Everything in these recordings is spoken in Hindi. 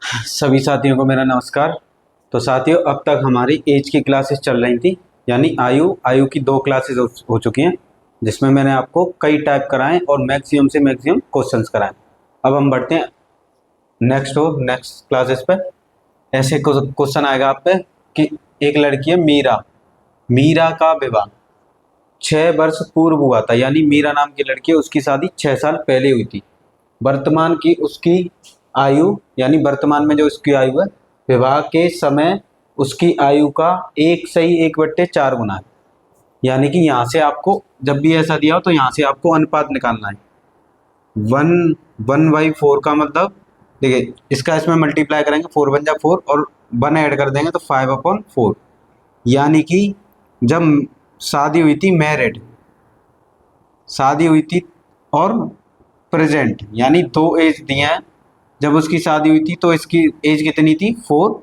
सभी साथियों को मेरा नमस्कार। तो साथियों, अब तक हमारी एज की क्लासेस चल रही थी, यानी आयु की 2 क्लासेस हो चुकी हैं, जिसमें मैंने आपको कई टाइप कराएं और मैक्सिमम से मैक्सिमम क्वेश्चंस कराएं। अब हम बढ़ते हैं नेक्स्ट क्लासेस पे। ऐसे क्वेश्चन आएगा आप पे कि एक लड़की है मीरा, मीरा का विवाह 6 वर्ष पूर्व हुआ था, यानी मीरा नाम की लड़की है, उसकी शादी 6 साल पहले हुई थी। वर्तमान की उसकी आयु, यानी वर्तमान में जो उसकी आयु है, विवाह के समय उसकी आयु का 1/1/4 गुना है। यानी कि यहाँ से आपको जब भी ऐसा दिया हो तो यहाँ से आपको अनुपात निकालना है। 1/4 का मतलब देखिए, इसका इसमें मल्टीप्लाई करेंगे, 4 बन जा 4 और 1 ऐड कर देंगे तो 5/4। यानी कि जब शादी हुई थी, मैरिड शादी हुई थी, और प्रेजेंट यानी 2 एज दिए हैं। जब उसकी शादी हुई थी तो इसकी एज कितनी थी 4,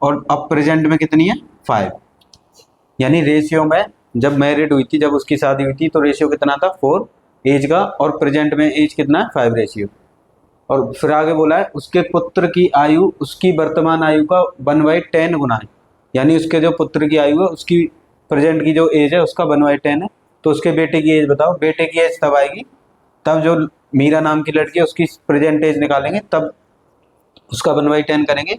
और अब प्रेजेंट में कितनी है 5। यानी रेशियो में जब मैरिड हुई थी, जब उसकी शादी हुई थी, तो रेशियो कितना था 4 एज का, और प्रेजेंट में एज कितना है 5 रेशियो। और फिर आगे बोला है उसके पुत्र की आयु उसकी वर्तमान आयु का 1/10 गुना है। यानी उसके जो पुत्र की आयु है, उसकी प्रेजेंट की जो एज है उसका 1/10 है। तो उसके बेटे की एज बताओ। बेटे की एज तब आएगी तब जो मीरा नाम की लड़की है उसकी प्रेजेंट एज निकालेंगे, तब उसका 1/10 करेंगे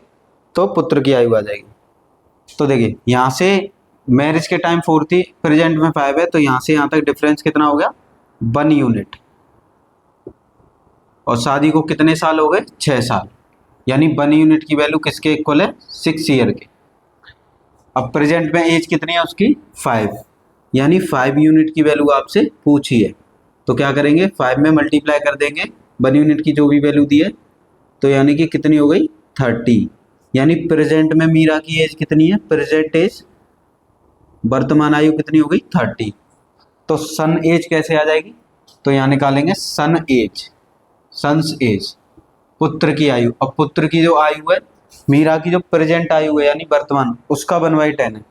तो पुत्र की आयु आ जाएगी। तो देखिए, यहाँ से मैरिज के टाइम 4 थी, प्रेजेंट में 5 है, तो यहाँ से यहाँ तक डिफरेंस कितना हो गया 1 यूनिट। और शादी को कितने साल हो गए 6 साल, यानी 1 यूनिट की वैल्यू किसके इक्वल है 6 ईयर के। अब प्रेजेंट में एज कितनी है उसकी 5, यानी 5 यूनिट की वैल्यू आपसे पूछी है, तो क्या करेंगे 5 में मल्टीप्लाई कर देंगे 1 यूनिट की जो भी वैल्यू दी है, तो यानी कि कितनी हो गई 30। यानी प्रेजेंट में मीरा की एज कितनी है, प्रेजेंट एज वर्तमान आयु कितनी हो गई 30। तो सन एज कैसे आ जाएगी, तो यहाँ निकालेंगे सन एज, सन्स एज पुत्र की आयु। अब पुत्र की जो आयु है, मीरा की जो प्रेजेंट आयु है यानी वर्तमान, उसका 1/10 है,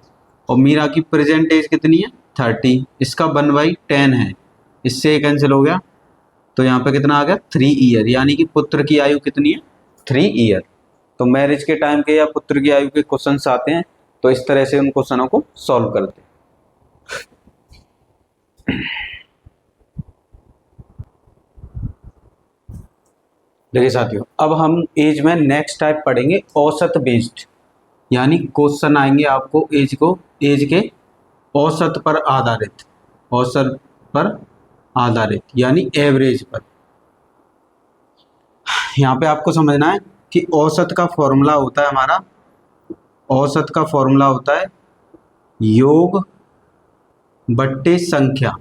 और मीरा की प्रेजेंट एज कितनी है 30, इसका 1/10 है, इससे ये कैंसिल हो गया। तो यहाँ पे कितना आ गया 3 ईयर, यानी कि पुत्र की आयु कितनी है 3 ईयर। तो मैरिज के टाइम के या पुत्र की आयु के क्वेश्चंस आते हैं, तो इस तरह से उन क्वेश्चनों को सॉल्व करते हैं। देखिए साथियों, अब हम एज में नेक्स्ट टाइप पढ़ेंगे औसत बेस्ड, यानी क्वेश्चन आएंगे आपको एज के औसत पर आधारित, औसत पर आधारित यानी एवरेज पर। यहाँ पे आपको समझना है कि औसत का फॉर्मूला होता है हमारा, औसत का फॉर्मूला होता है योग बट्टे संख्या,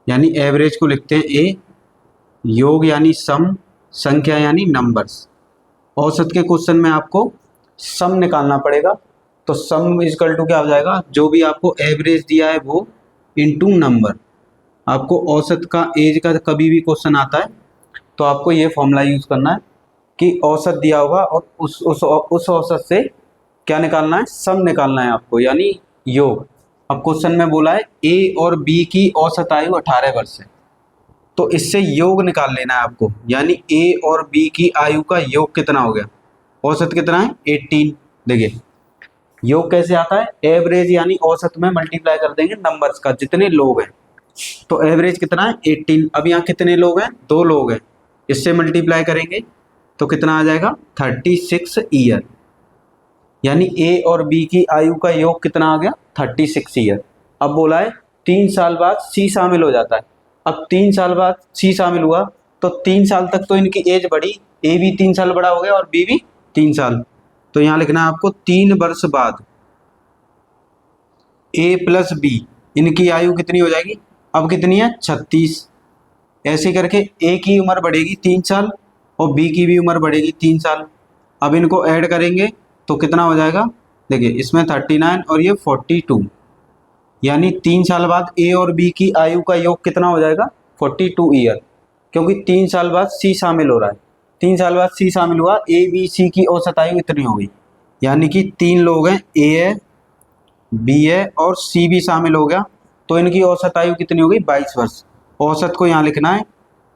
यानी एवरेज को लिखते हैं ए, योग यानी सम, संख्या यानी नंबर्स। औसत के क्वेश्चन में आपको सम निकालना पड़ेगा, तो सम इजकल टू क्या हो जाएगा, जो भी आपको एवरेज दिया है वो इनटू नंबर। आपको औसत का एज का कभी भी क्वेश्चन आता है तो आपको ये फॉर्मूला यूज करना है कि औसत दिया होगा और उस औसत से क्या निकालना है, सम निकालना है आपको, यानी योग। अब क्वेश्चन में बोला है ए और बी की औसत आयु 18 वर्ष है, तो इससे योग निकाल लेना है आपको, यानी ए और बी की आयु का योग कितना हो गया, औसत कितना है 18। देखिए योग कैसे आता है, एवरेज यानी औसत में मल्टीप्लाई कर देंगे नंबर्स का, जितने लोग हैं, तो एवरेज कितना है 18। अब यहाँ कितने लोग हैं 2 लोग हैं, इससे मल्टीप्लाई करेंगे तो कितना आ जाएगा 36 ईयर, यानी ए और बी की आयु का योग कितना आ गया 36 ईयर। अब बोला है 3 साल बाद सी शामिल हो जाता है। अब 3 साल बाद सी शामिल हुआ तो 3 साल तक तो इनकी एज बढ़ी, ए भी 3 साल बड़ा हो गया और बी भी 3 साल। तो यहाँ लिखना है आपको 3 वर्ष बाद ए प्लस बी, इनकी आयु कितनी हो जाएगी, अब कितनी है 36। ऐसे करके ए की उम्र बढ़ेगी 3 साल और बी की भी उम्र बढ़ेगी 3 साल। अब इनको ऐड करेंगे तो कितना हो जाएगा, देखिए इसमें 39 और ये 42, यानी 3 साल बाद ए और बी की आयु का योग कितना हो जाएगा 42 ईयर, क्योंकि 3 साल बाद सी शामिल हो रहा है। 3 साल बाद सी शामिल हुआ, ए बी सी की औसत आयु इतनी हो गई, यानी कि 3 लोग हैं, ए है बी है और सी भी शामिल हो गया, तो इनकी औसत आयु कितनी हो गई 22 वर्ष। औसत को यहाँ लिखना है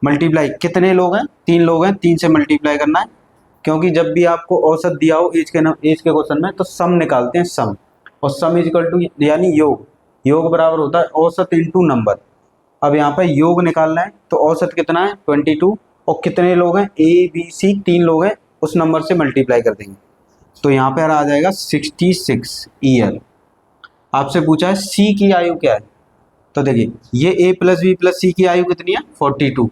मल्टीप्लाई, कितने लोग हैं, 3 लोग हैं, 3 से मल्टीप्लाई करना है, क्योंकि जब भी आपको औसत दिया हो एज के क्वेश्चन में तो सम निकालते हैं, सम, और सम इज इक्वल टू यानी योग, योग बराबर होता है औसत इंटू नंबर। अब यहाँ पर योग निकालना है तो औसत कितना है 22, और कितने लोग हैं ए बी सी 3 लोग हैं, उस नंबर से मल्टीप्लाई कर देंगे तो यहाँ पर आ जाएगा 66 ईयर। आपसे पूछा है सी की आयु क्या है, तो देखिए ये a प्लस बी प्लस सी की आयु कितनी है 42,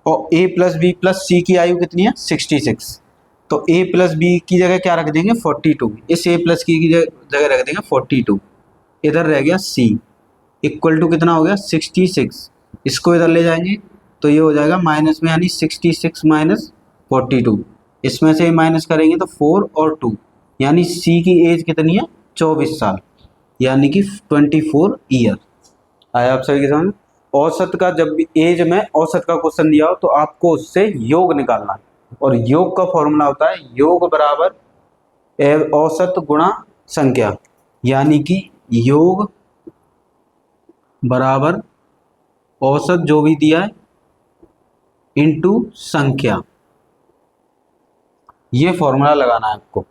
और a प्लस बी प्लस सी की आयु कितनी है 66, तो a प्लस बी की जगह क्या रख देंगे 42, इस a प्लस की जगह रख देंगे 42, इधर रह गया c इक्वल टू कितना हो गया 66, इसको इधर ले जाएंगे तो ये हो जाएगा माइनस में, यानी 66 माइनस 42, इसमें से माइनस करेंगे तो 4 और 2, यानी c की एज कितनी है 24 साल, यानी कि 24 ईयर। आया आप सभी के समझ। औसत का जब भी एज में औसत का क्वेश्चन दिया हो तो आपको उससे योग निकालना है, और योग का फॉर्मूला होता है योग बराबर औसत गुणा संख्या, यानी कि योग बराबर औसत जो भी दिया है इनटू संख्या, ये फॉर्मूला लगाना है आपको।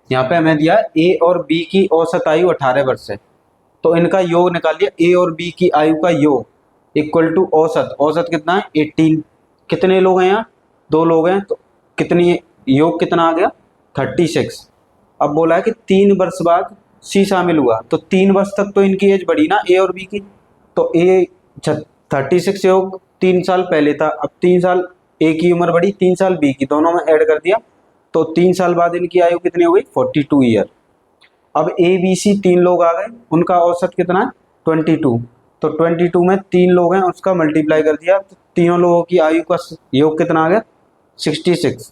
यहाँ पे हमें दिया है ए और बी की औसत आयु 18 वर्ष है, तो इनका योग निकालिए, ए और बी की आयु का योग इक्वल टू औसत, औसत कितना है 18, कितने लोग हैं यहाँ 2 लोग हैं, तो कितनी योग कितना आ गया 36। अब बोला है कि 3 वर्ष बाद सी शामिल हुआ, तो 3 वर्ष तक तो इनकी एज बढ़ी ना ए और बी की, तो ए 36 योग 3 साल पहले था, अब 3 साल ए की उम्र बढ़ी, 3 साल बी की, दोनों में ऐड कर दिया तो 3 साल बाद इनकी आयु कितनी हो गई 42 ईयर। अब ए बी सी 3 लोग आ गए, उनका औसत कितना है 22, तो 22 में 3 लोग हैं उसका मल्टीप्लाई कर दिया तो तीनों लोगों की आयु का योग कितना आ गया 66।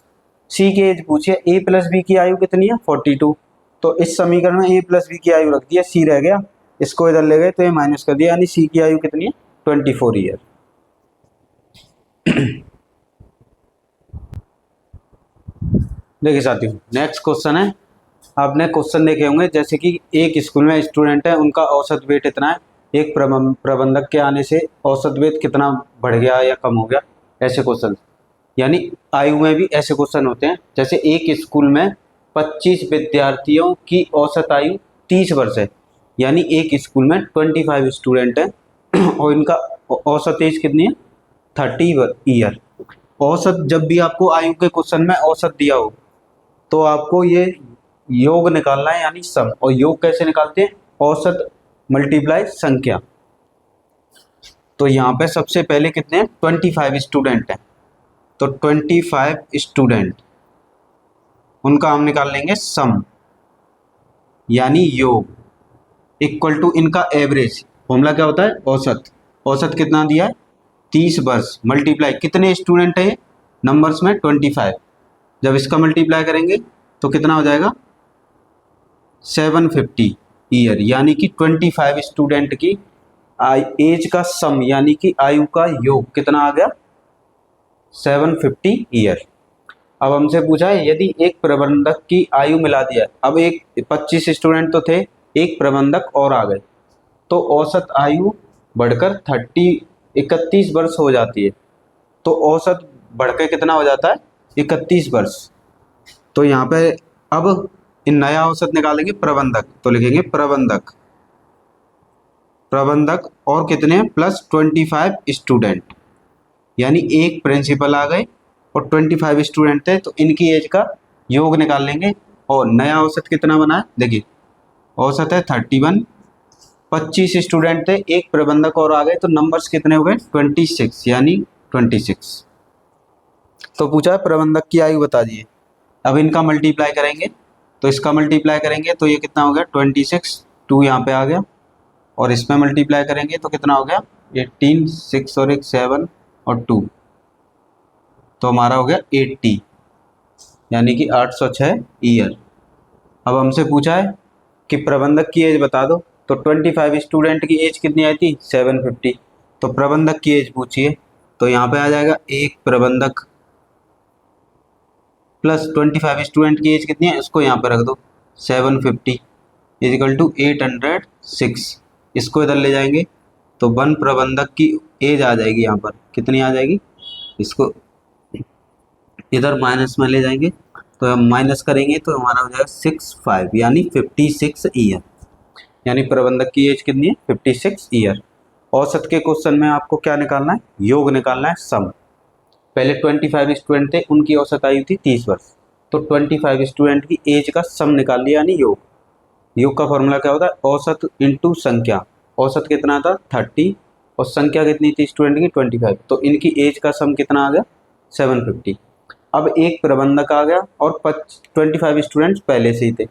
सी की एज पूछिए, ए प्लस बी की आयु कितनी है 42, तो इस समीकरण में ए प्लस बी की आयु रख दिया, सी रह गया, इसको इधर ले गए तो ये माइनस कर दिया, यानी सी की आयु कितनी है 24 ईयर। देखिए साथियों नेक्स्ट क्वेश्चन है, आपने क्वेश्चन देखे होंगे जैसे कि एक स्कूल में स्टूडेंट है, उनका औसत वेट इतना है, एक प्रबंधक के आने से औसत वेट कितना बढ़ गया या कम हो गया, ऐसे क्वेश्चन, यानी आयु में भी ऐसे क्वेश्चन होते हैं। जैसे एक स्कूल में 25 विद्यार्थियों की औसत आयु 30 वर्ष है, यानी एक स्कूल में 25 स्टूडेंट हैं और इनका औसत एज कितनी है 30 ईयर। औसत जब भी आपको आयु के क्वेश्चन में औसत दिया हो तो आपको ये योग निकालना है, यानी सम, और योग कैसे निकालते हैं औसत मल्टीप्लाई संख्या। तो यहाँ पे सबसे पहले कितने हैं 25 स्टूडेंट हैं, तो 25 स्टूडेंट उनका हम निकाल लेंगे सम, यानी योग इक्वल टू इनका एवरेज, फॉर्मूला क्या होता है औसत, औसत कितना दिया है 30 वर्ष, मल्टीप्लाई कितने स्टूडेंट है नंबर्स में 25, जब इसका मल्टीप्लाई करेंगे तो कितना हो जाएगा 750 ईयर, यानी कि 25 स्टूडेंट की एज का सम, यानी कि आयु का योग कितना आ गया 750 ईयर। अब हमसे पूछा है यदि एक प्रबंधक की आयु मिला दिया, अब एक 25 स्टूडेंट तो थे, एक प्रबंधक और आ गए तो औसत आयु बढ़कर 31 वर्ष हो जाती है, तो औसत बढ़कर कितना हो जाता है 31 वर्ष। तो यहाँ पे अब इन नया औसत निकालेंगे प्रबंधक, तो लिखेंगे प्रबंधक, प्रबंधक और कितने प्लस 25 स्टूडेंट, यानी एक प्रिंसिपल आ गए और 25 स्टूडेंट थे, तो इनकी एज का योग निकाल लेंगे। और नया औसत कितना बना है देखिए, औसत है 31, 25 स्टूडेंट थे, एक प्रबंधक और आ गए, तो नंबर्स कितने हो गए 26, यानी 26। तो पूछा है प्रबंधक की आयु बता दिए, अब इनका मल्टीप्लाई करेंगे, तो इसका मल्टीप्लाई करेंगे तो ये कितना हो गया 26, 2 यहाँ पे आ गया, और इसमें मल्टीप्लाई करेंगे तो कितना हो गया 18, 6 और 1 7 और 2, तो हमारा हो गया 80, यानी कि 806 ईयर। अब हमसे पूछा है कि प्रबंधक की एज बता दो, तो 25 स्टूडेंट की एज कितनी आई थी 750, तो प्रबंधक की एज पूछिए, तो यहाँ पे आ जाएगा एक प्रबंधक प्लस 25 स्टूडेंट की एज कितनी है, इसको यहाँ पे रख दो 750 इजिकल टू 806, इसको इधर ले जाएंगे तो 1 प्रबंधक की एज आ जाएगी, यहाँ पर कितनी आ जाएगी इसको इधर माइनस में ले जाएंगे तो हम माइनस करेंगे तो हमारा हो जाएगा 65 यानी 56 ईयर। यानी प्रबंधक की एज कितनी है? 56 ईयर। औसत के क्वेश्चन में आपको क्या निकालना है? योग निकालना है, सम। पहले 25 स्टूडेंट थे, उनकी औसत आयु थी 30 वर्ष, तो 25 स्टूडेंट की एज का सम निकाल लिया यानी योग। योग का फॉर्मूला क्या होता है? औसत इंटू संख्या। औसत कितना था? 30 और संख्या कितनी थी स्टूडेंट की? 25। तो इनकी एज का सम कितना आ गया? 750। अब एक प्रबंधक आ गया और 25 स्टूडेंट्स पहले से ही थे,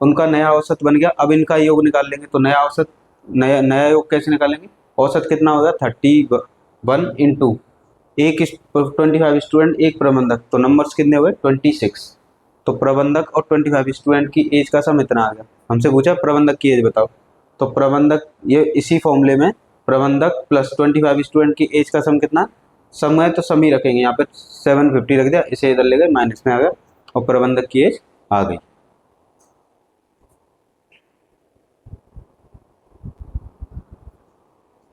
उनका नया औसत बन गया। अब इनका योग निकाल लेंगे तो नया औसत, नया योग कैसे निकालेंगे? औसत कितना होगा? 31 इंटू एक 25 स्टूडेंट एक प्रबंधक, तो नंबर्स कितने हुए? 26। तो प्रबंधक और 25 स्टूडेंट की एज का सम इतना आ गया। हमसे पूछा प्रबंधक की एज बताओ, तो प्रबंधक ये इसी फॉर्मूले में प्रबंधक प्लस 25 स्टूडेंट की एज का सम कितना? सम है तो सम ही रखेंगे, यहाँ पे 750 रख दिया, इसे इधर ले गए माइनस में आ गया और प्रबंधक की एज आ गई।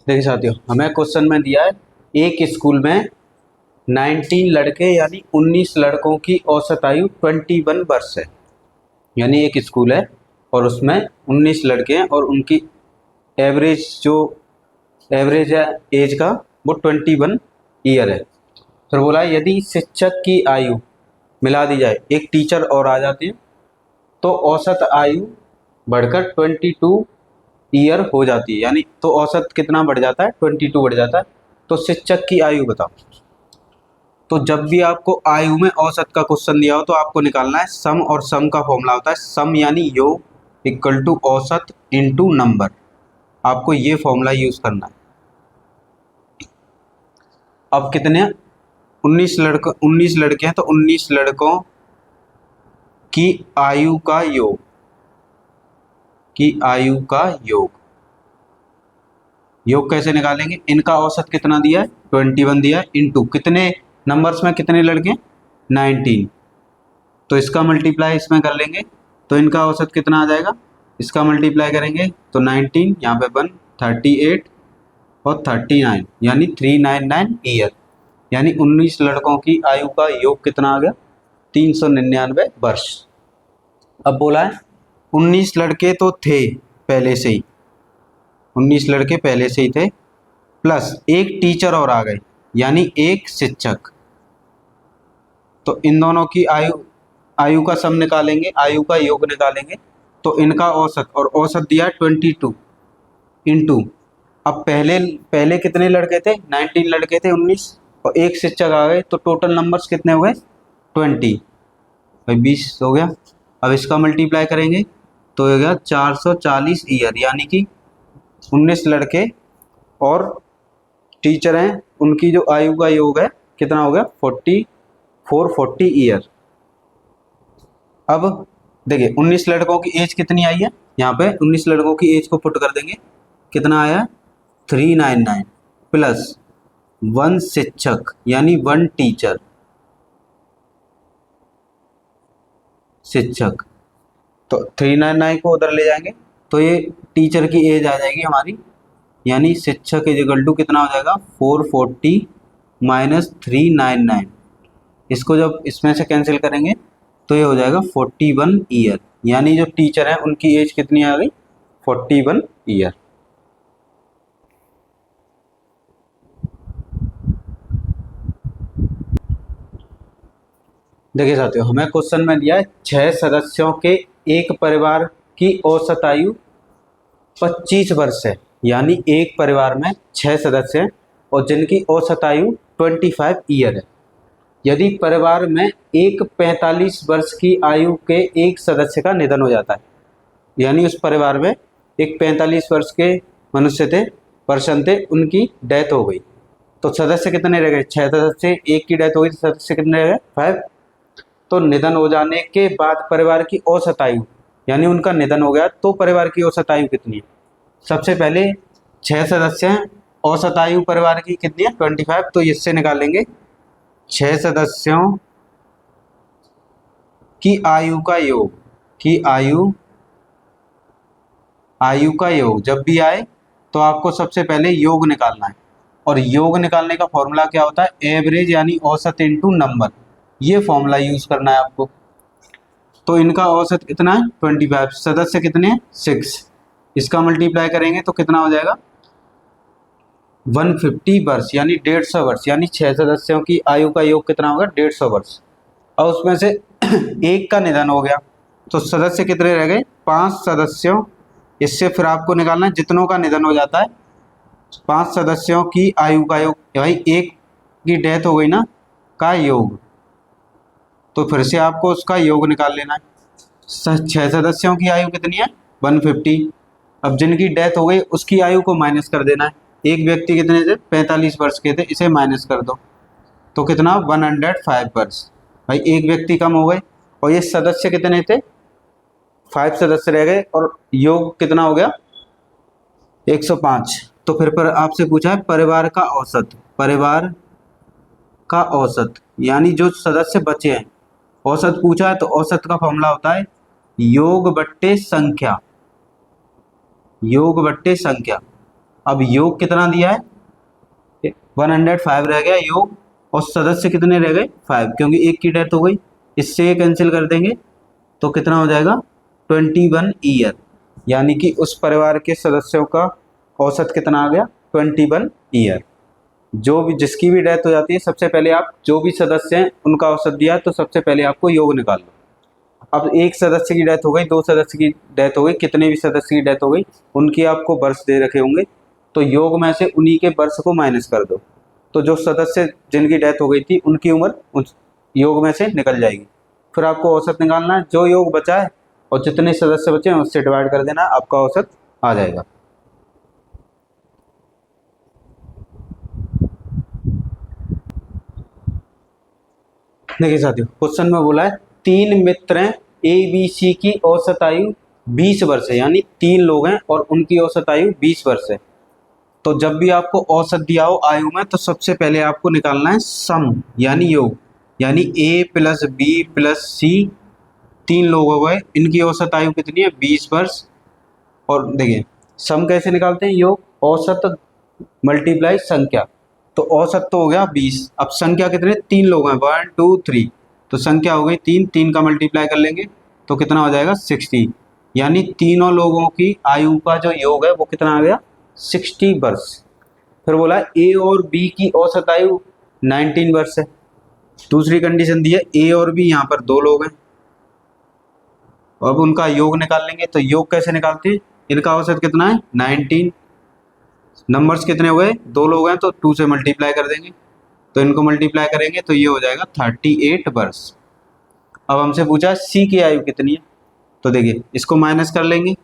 देखिए साथियों, हमें क्वेश्चन में दिया है एक स्कूल में 19 लड़के यानी 19 लड़कों की औसत आयु 21 वर्ष है। यानी एक स्कूल है और उसमें 19 लड़के हैं और उनकी एवरेज है एज का वो 21 ईयर है। फिर बोला यदि शिक्षक की आयु मिला दी जाए, एक टीचर और आ जाती है, तो औसत आयु बढ़कर 22 ईयर हो जाती है। यानी तो औसत कितना बढ़ जाता है? 22 बढ़ जाता है। तो शिक्षक की आयु बताओ। तो जब भी आपको आयु में औसत का क्वेश्चन दिया हो तो आपको निकालना है सम, और सम का फॉर्मूला होता है सम यानी योग इक्वल टू औसत इंटू नंबर। आपको ये फॉर्मूला यूज करना है। अब कितने? 19 लड़के हैं, तो 19 लड़कों की आयु का योग, योग कैसे निकालेंगे? इनका औसत कितना दिया है? 21 दिया है, इंटू कितने नंबर्स में कितने लड़के? 19। तो इसका मल्टीप्लाई इसमें कर लेंगे तो इनका औसत कितना आ जाएगा? इसका मल्टीप्लाई करेंगे तो 19, यहाँ पे 1, 38 और 39 यानी 399 ईयर। यानी 19 लड़कों की आयु का योग कितना आ गया? 399 वर्ष। अब बोला है 19 लड़के तो थे पहले से ही, 19 लड़के पहले से ही थे, प्लस एक टीचर और आ गए यानी एक शिक्षक। तो इन दोनों की आयु का सम निकालेंगे, आयु का योग निकालेंगे तो इनका औसत, और औसत दिया 22 इंटू, अब पहले कितने लड़के थे? 19 लड़के थे, 19 और एक शिक्षक आ गए, तो टोटल नंबर्स कितने हुए? 20 भाई 20 हो गया। अब इसका मल्टीप्लाई करेंगे तो हो गया 440 ईयर। यानी कि 19 लड़के और टीचर हैं, उनकी जो आयु का योग है कितना हो गया? 40 ईयर। अब देखिए 19 लड़कों की एज कितनी आई है? यहाँ पे 19 लड़कों की एज को पुट कर देंगे, कितना आया? 399 प्लस 1 शिक्षक यानी 1 टीचर, शिक्षक। तो 399 को उधर ले जाएंगे तो ये टीचर की एज आ जाएगी हमारी, यानी शिक्षक इज इक्वल टू कितना हो जाएगा? 440 माइनस 399। इसको जब इसमें से कैंसिल करेंगे तो ये हो जाएगा 41 ईयर। यानी जो टीचर है उनकी एज कितनी आ गई? 41 ईयर। देखिए साथियों, हमें क्वेश्चन में दिया है 6 सदस्यों के एक परिवार की औसत आयु 25 वर्ष है। यानी एक परिवार में 6 सदस्य हैं और जिनकी औसत आयु 25 ईयर है। यदि परिवार में एक 45 वर्ष की आयु के एक सदस्य का निधन हो जाता है, यानी उस परिवार में एक 45 वर्ष के मनुष्य थे, पर्सन थे, उनकी डेथ हो गई, तो सदस्य कितने रह गए? 6 सदस्य, एक की डेथ हो गई तो सदस्य कितने रह गए? 5। तो निधन हो जाने के बाद परिवार की औसत आयु, यानी उनका निधन हो गया तो परिवार की औसत आयु कितनी है? सबसे पहले 6 सदस्य हैं, औसत आयु परिवार की कितनी है? 25। तो इससे निकालेंगे 6 सदस्यों की आयु का योग, की आयु का योग जब भी आए तो आपको सबसे पहले योग निकालना है। और योग निकालने का फॉर्मूला क्या होता है, एवरेज यानी औसत इनटू नंबर, ये फॉर्मूला यूज करना है आपको। तो इनका औसत कितना है 25, सदस्य कितने हैं 6, इसका मल्टीप्लाई करेंगे तो कितना हो जाएगा 150 वर्ष यानी 150 वर्ष, यानी 6 सदस्यों की आयु का योग कितना होगा 150 वर्ष। और उसमें से एक का निधन हो गया तो सदस्य कितने रह गए 5 सदस्यों। इससे फिर आपको निकालना है जितनों का निधन हो जाता है 5 सदस्यों की आयु का योग, भाई एक की डेथ हो गई ना का योग, तो फिर से आपको उसका योग निकाल लेना है। 6 सदस्यों की आयु कितनी है 150, अब जिनकी डेथ हो गई उसकी आयु को माइनस कर देना है। एक व्यक्ति कितने थे 45 वर्ष के थे, इसे माइनस कर दो तो कितना 105 वर्ष, भाई एक व्यक्ति कम हो गए। और ये सदस्य कितने थे 5 सदस्य रह गए और योग कितना हो गया 105। तो फिर पर आपसे पूछा है परिवार का औसत, परिवार का औसत यानी जो सदस्य बचे हैं, औसत पूछा है तो औसत का फॉर्मूला होता है योग बट्टे संख्या, योग बट्टे संख्या। अब योग कितना दिया है 105 रह गया योग, और सदस्य कितने रह गए 5, क्योंकि एक की डेथ हो गई, इससे ये कैंसिल कर देंगे तो कितना हो जाएगा 21 ईयर, यानी कि उस परिवार के सदस्यों का औसत कितना आ गया 21 ईयर। जो भी जिसकी भी डेथ हो जाती है सबसे पहले आप जो भी सदस्य हैं उनका औसत दिया तो सबसे पहले आपको योग निकाल लो। अब एक सदस्य की डेथ हो गई, 2 सदस्य की डेथ हो गई, कितने भी सदस्य की डेथ हो गई उनकी आपको वर्ष दे रखे होंगे, तो योग में से उन्हीं के वर्ष को माइनस कर दो, तो जो सदस्य जिनकी डेथ हो गई थी उनकी उम्र उस योग में से निकल जाएगी। फिर आपको औसत निकालना है, जो योग बचा है और जितने सदस्य बचे हैं उससे डिवाइड कर देना, आपका औसत आ जाएगा। देखिए साथियों, क्वेश्चन में बोला है 3 मित्र हैं, ए बी सी की औसत आयु 20 वर्ष है, यानी 3 लोग हैं और उनकी औसत आयु 20 वर्ष है। तो जब भी आपको औसत दिया हो आयु में तो सबसे पहले आपको निकालना है सम यानी योग, यानी ए प्लस बी प्लस सी, 3 लोग हो गए, इनकी औसत आयु कितनी है 20 वर्ष। और देखिए सम कैसे निकालते हैं, योग औसत मल्टीप्लाई संख्या, तो औसत तो हो गया 20, अब संख्या कितने 3 लोग हैं 1 2 3, तो संख्या हो गई 3, 3 का मल्टीप्लाई कर लेंगे तो कितना हो जाएगा 60, यानी तीनों लोगों की आयु का जो योग है वो कितना आ गया 60 वर्ष। फिर बोला ए और बी की औसत आयु 19 वर्ष है। दूसरी कंडीशन दी है ए और बी यहाँ पर 2 लोग हैं, अब उनका योग निकाल लेंगे, तो योग कैसे निकालते हैं, इनका औसत कितना है 19, नंबर्स कितने हो गए 2 लोग हैं तो 2 से मल्टीप्लाई कर देंगे, तो इनको मल्टीप्लाई करेंगे तो ये हो जाएगा 38 वर्ष। अब हमसे पूछा सी की आयु कितनी है, तो देखिए इसको माइनस कर लेंगे,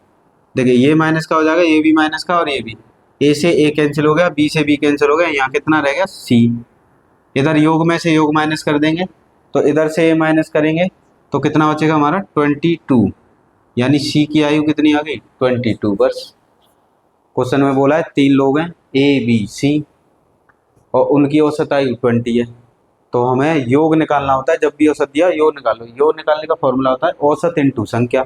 देखिए ये माइनस का हो जाएगा, ये भी माइनस का और ये भी, ए से ए कैंसिल हो गया, बी से बी कैंसिल हो गया, यहाँ कितना रह गया सी, इधर योग में से योग माइनस कर देंगे तो इधर से ये माइनस करेंगे तो कितना बचेगा हमारा 22, यानी सी की आयु कितनी आ गई 22 वर्ष। क्वेश्चन में बोला है 3 लोग हैं ए बी सी और उनकी औसत आयु 20 है, तो हमें योग निकालना होता है, जब भी औसत दिया योग निकालो, योग निकालने का फॉर्मूला होता है औसत इंटू संख्या।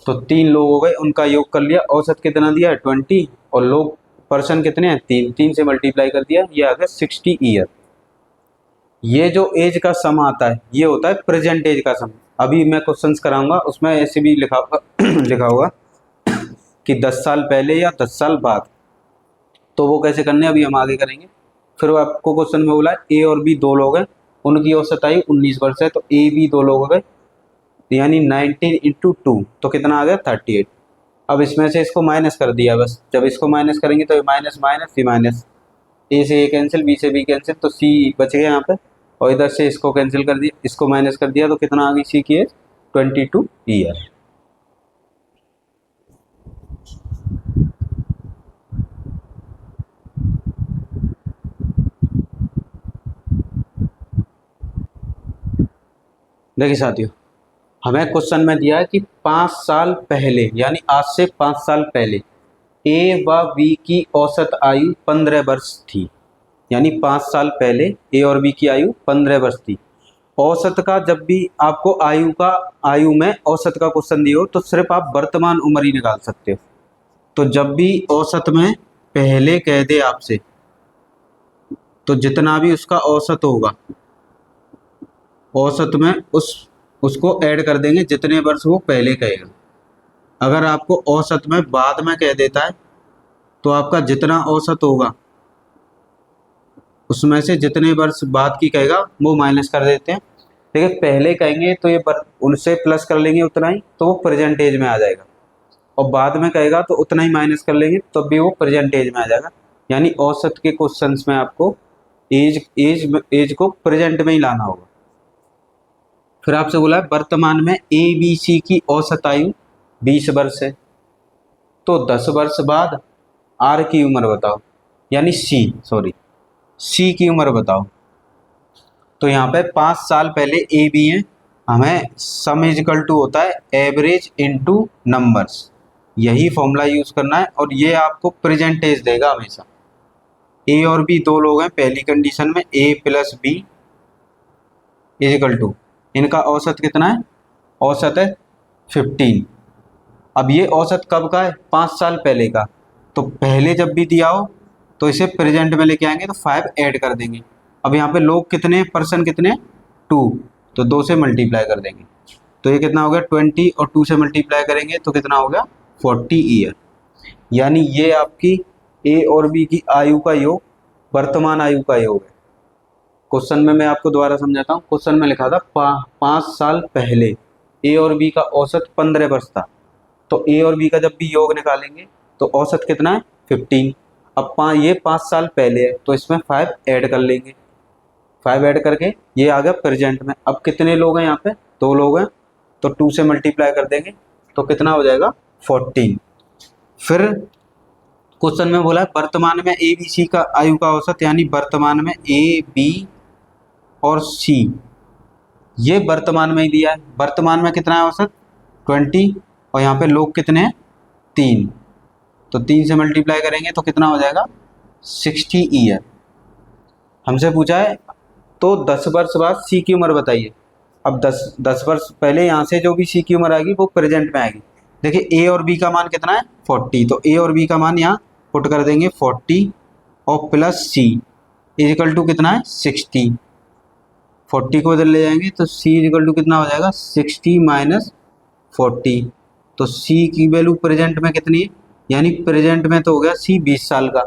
तो 3 लोग हो गए, उनका योग कर लिया, औसत कितना दिया है 20 और लोग पर्सन कितने हैं 3, 3 से मल्टीप्लाई कर दिया, ये आ गया 60 ईयर। ये जो एज का सम आता है ये होता है प्रेजेंट एज का सम। अभी मैं क्वेश्चंस कराऊंगा उसमें ऐसे भी लिखा होगा लिखा होगा कि 10 साल पहले या 10 साल बाद, तो वो कैसे करने अभी हम आगे करेंगे। फिर आपको क्वेश्चन में बोला है ए और बी 2 लोग हैं, उनकी औसत आयु 19 वर्ष है, तो ए बी 2 लोग हो गए, यानी 19 इंटू 2 तो कितना आ गया 38। अब इसमें से इसको माइनस कर दिया, बस जब इसको माइनस करेंगे तो माइनस माइनस सी माइनस, ए से ए कैंसिल, बी से बी कैंसिल, तो सी बच गया यहाँ पे, और इधर से इसको कैंसिल कर दिया, इसको माइनस कर दिया तो कितना आ गई सी की एज 22 ईयर। देखिए साथियों, हमें क्वेश्चन में दिया है कि 5 साल पहले यानी आज से 5 साल पहले ए व बी की औसत आयु 15 वर्ष थी, यानी 5 साल पहले ए और बी की आयु 15 वर्ष थी। औसत का जब भी आपको आयु में औसत का क्वेश्चन दिया हो तो सिर्फ आप वर्तमान उम्र ही निकाल सकते हो। तो जब भी औसत में पहले कह दे आपसे तो जितना भी उसका औसत होगा, औसत में उसको ऐड कर देंगे जितने वर्ष वो पहले कहेगा। अगर आपको औसत में बाद में कह देता है तो आपका जितना औसत होगा उसमें से जितने वर्ष बाद की कहेगा वो माइनस कर देते हैं। देखिए पहले कहेंगे तो ये उनसे प्लस कर लेंगे उतना ही, तो वो प्रेजेंटेज में आ जाएगा, और बाद में कहेगा तो उतना ही माइनस कर लेंगे तो भी वो प्रेजेंटेज में आ जाएगा। यानी औसत के क्वेश्चंस में आपको एज को प्रेजेंट में ही लाना होगा। फिर आपसे बोला है वर्तमान में ए बी सी की औसत आयु 20 वर्ष है, तो 10 वर्ष बाद आर की उम्र बताओ, यानी सी की उम्र बताओ। तो यहाँ पे 5 साल पहले ए बी है, हमें सम इज इक्वल टू होता है एवरेज इनटू नंबर्स, यही फॉर्मूला यूज करना है। और ये आपको प्रेजेंटेज देगा हमेशा। ए और बी दो लोग हैं, पहली कंडीशन में A plus B is equal to, इनका औसत कितना है, औसत है 15। अब ये औसत कब का है, 5 साल पहले का, तो पहले जब भी दिया हो तो इसे प्रेजेंट में लेके आएंगे तो 5 ऐड कर देंगे। अब यहाँ पे लोग कितने, पर्सन कितने, 2, तो 2 से मल्टीप्लाई कर देंगे, तो ये कितना हो गया 20, और 2 से मल्टीप्लाई करेंगे तो कितना हो गया 40 ईयर। यानी ये आपकी ए और बी की आयु का योग वर्तमान आयु का योग है। क्वेश्चन में मैं आपको दोबारा समझाता हूँ। क्वेश्चन में लिखा था 5 साल पहले ए और बी का औसत 15 वर्ष था, तो ए और बी का जब भी योग निकालेंगे तो औसत कितना है 15। अब ये 5 साल पहले है तो इसमें 5 ऐड कर लेंगे, 5 ऐड करके ये आ गया प्रेजेंट में। अब कितने लोग हैं यहाँ पे, 2 लोग हैं, तो 2 से मल्टीप्लाई कर देंगे तो कितना हो जाएगा 14। फिर क्वेश्चन में बोला है वर्तमान में ए बी सी का आयु का औसत, यानी वर्तमान में ए बी और सी, ये वर्तमान में ही दिया है। वर्तमान में कितना है औसत 20, और यहाँ पे लोग कितने हैं 3, तो 3 से मल्टीप्लाई करेंगे तो कितना हो जाएगा 60 ईयर। हमसे पूछा है तो 10 वर्ष बाद सी की उम्र बताइए। अब 10 वर्ष पहले यहाँ से जो भी सी की उम्र आएगी वो प्रेजेंट में आएगी। देखिए ए और बी का मान कितना है 40, तो ए और बी का मान यहाँ पुट कर देंगे 40 और plus C is equal to कितना है 60। 40 को इधर ले जाएंगे तो सी इज इक्वल टू कितना हो जाएगा 60 माइनस 40, तो सी की वैल्यू प्रेजेंट में कितनी है, यानी प्रेजेंट में तो हो गया सी 20 साल का।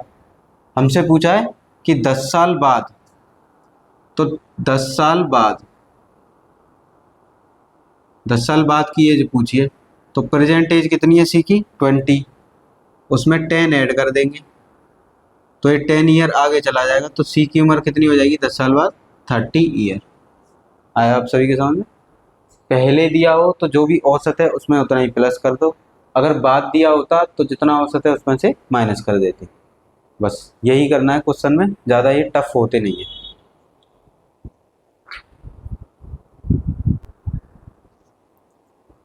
हमसे पूछा है कि 10 साल बाद, तो 10 साल बाद की एज पूछिए, तो प्रेजेंट एज कितनी है सी की 20, उसमें 10 ऐड कर देंगे तो ये 10 ईयर आगे चला जाएगा, तो सी की उम्र कितनी हो जाएगी 10 साल बाद 30 ईयर। आया आप सभी के समझ में। पहले दिया हो तो जो भी औसत है उसमें उतना ही प्लस कर दो, अगर बाद दिया होता तो जितना औसत है उसमें से माइनस कर देते। बस यही करना है क्वेश्चन में, ज़्यादा ये टफ होते नहीं है।